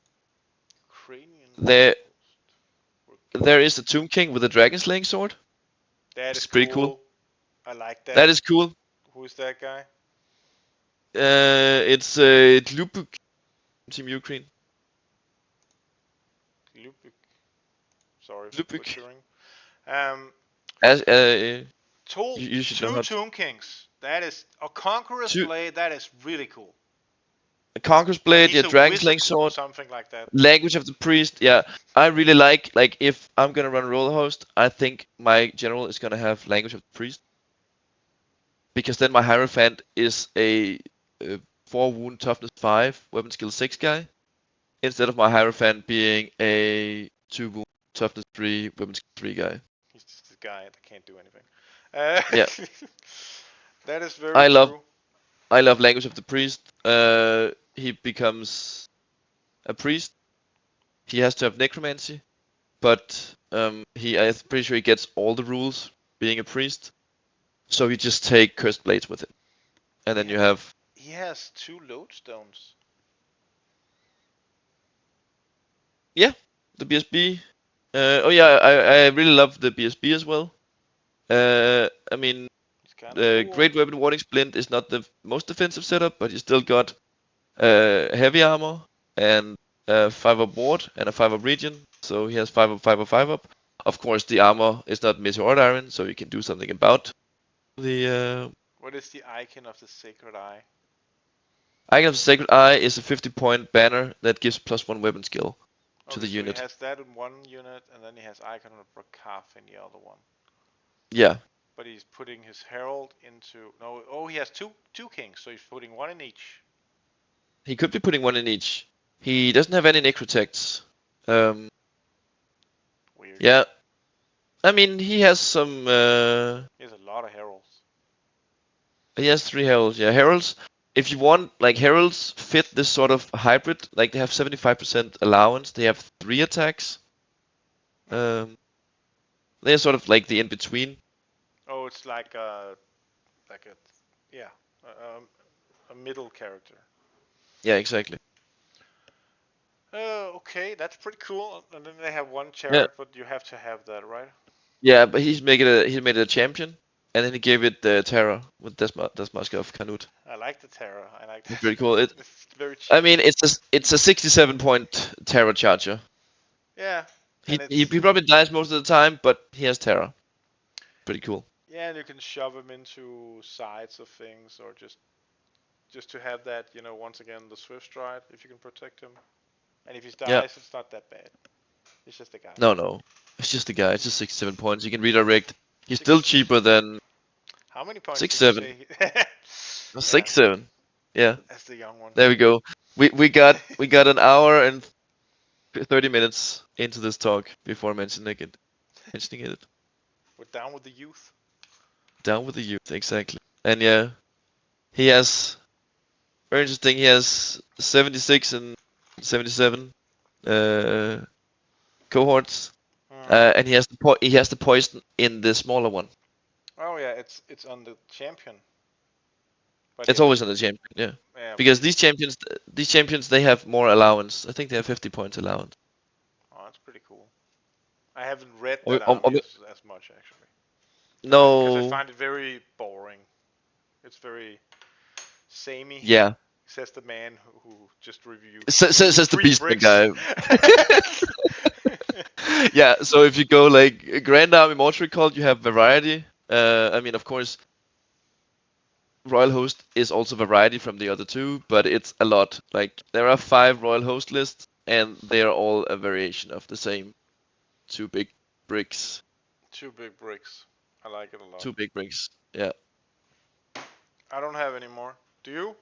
Ukrainian There royal host. there is a Tomb King with a dragon slaying sword. That is It's pretty cool. cool. I like that. That is cool. Who is that guy? It's Lupuk Team Ukraine. Lubik. Sorry for Lupuk. butchering. Um, As you should know two how to. Tomb Kings. That is a Conqueror's Two Blade. That is really cool. Conqueror's And Blade, he's yeah, a dragon slaying wizard or sword. something like that. Language of the Priest, yeah. I really like if I'm gonna run roller host, I think my general is gonna have Language of the Priest. Because then my Hierophant is a 4 wound toughness 5, weapon skill 6 guy. Instead of my Hierophant being a 2 wound toughness 3, weapon skill 3 guy. He's just a guy that can't do anything. Uh, Yeah. that is very I love true. I love Language of the Priest. He becomes a priest. He has to have necromancy, but I'm pretty sure he gets all the rules being a priest. So you just take cursed blades with him, and then you have He has 2 lodestones. the BSB. Oh yeah, I really love the BSB as well. I mean, He's kind of the cool. Great Weapon Warding Splint is not the most defensive setup, but you still got heavy armor and 5 up ward and a 5 up region. So he has 5 up, 5 up, 5 up. Of course, the armor is not meteor iron, so you can do something about the What is the icon of the Sacred Eye? Icon of the Sacred Eye is a 50-point banner that gives +1 weapon skill to Okay, the so he unit. has that in one unit, and then he has Icon of Rakaf in the other one. Yeah, But he's putting his Herald into no. Oh, he has two kings, so he's putting one in each. he could be putting 1 in each. He doesn't have any necrotects. Weird. Yeah, I mean he has some. He has a lot of heralds. He has 3 heralds. Yeah, heralds. If you want, like heralds fit this sort of hybrid. Like they have 75% allowance. They have 3 attacks. They're sort of like the in between. Oh, it's like a yeah. middle character. Yeah, exactly. Okay, that's pretty cool. And then they have one Yeah, chariot, but you have to have that, right? yeah, but he made it a champion, and then he gave it the Terra with Desmaskov Canute. I like the Terra. I like It's that. pretty cool. It's very I cheap. mean, it's a 67 point Terra charger. Yeah, He, and he it's he probably dies most of the time, but he has Terra. Pretty cool. yeah, and you can shove him into sides of things, or just to have that, once again the Swift Stride if you can protect him. And if he Yeah. dies, it's not that bad. It's just a guy. No. It's just a guy. It's just 67 points. You can redirect. He's still Six. cheaper than How many points six did you seven. say? No, Yeah, 6-7. Yeah. that's the young one. There we go. We got an hour and 30 minutes into this talk before mentioning it. Mentioning it. We're down with the youth. Down with the youth, exactly. And yeah, he has very interesting. He has 76 and 77 uh, cohorts, Hmm. and he has the poison in the smaller one. Oh yeah, it's on the champion, but It's always on the champion, yeah. yeah, but Because these champions, they have more allowance. I think they have 50 points allowance. oh, that's pretty cool. I haven't read Or, that or, army or, as much actually, because I no, find it very boring. It's very samey, yeah. says the man who just reviewed Says the three Beastmen bricks. guy. Yeah, so if you go like Grand Army Mortuary Cult, you have variety. I mean, of course, Royal Host is also variety from the other two, but it's a lot. Like there are 5 Royal Host lists, and they are all a variation of the same 2 big bricks. Two big bricks. I like it a lot. 2 big bricks. Yeah. I don't have any more. Do you?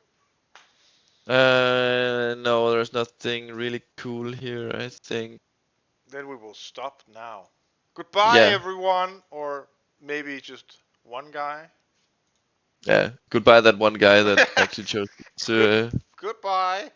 No, there's nothing really cool here, I think. Then we will stop now. Goodbye, Yeah, everyone, or maybe just one guy. yeah. Goodbye, that one guy that actually chose Good. to Goodbye.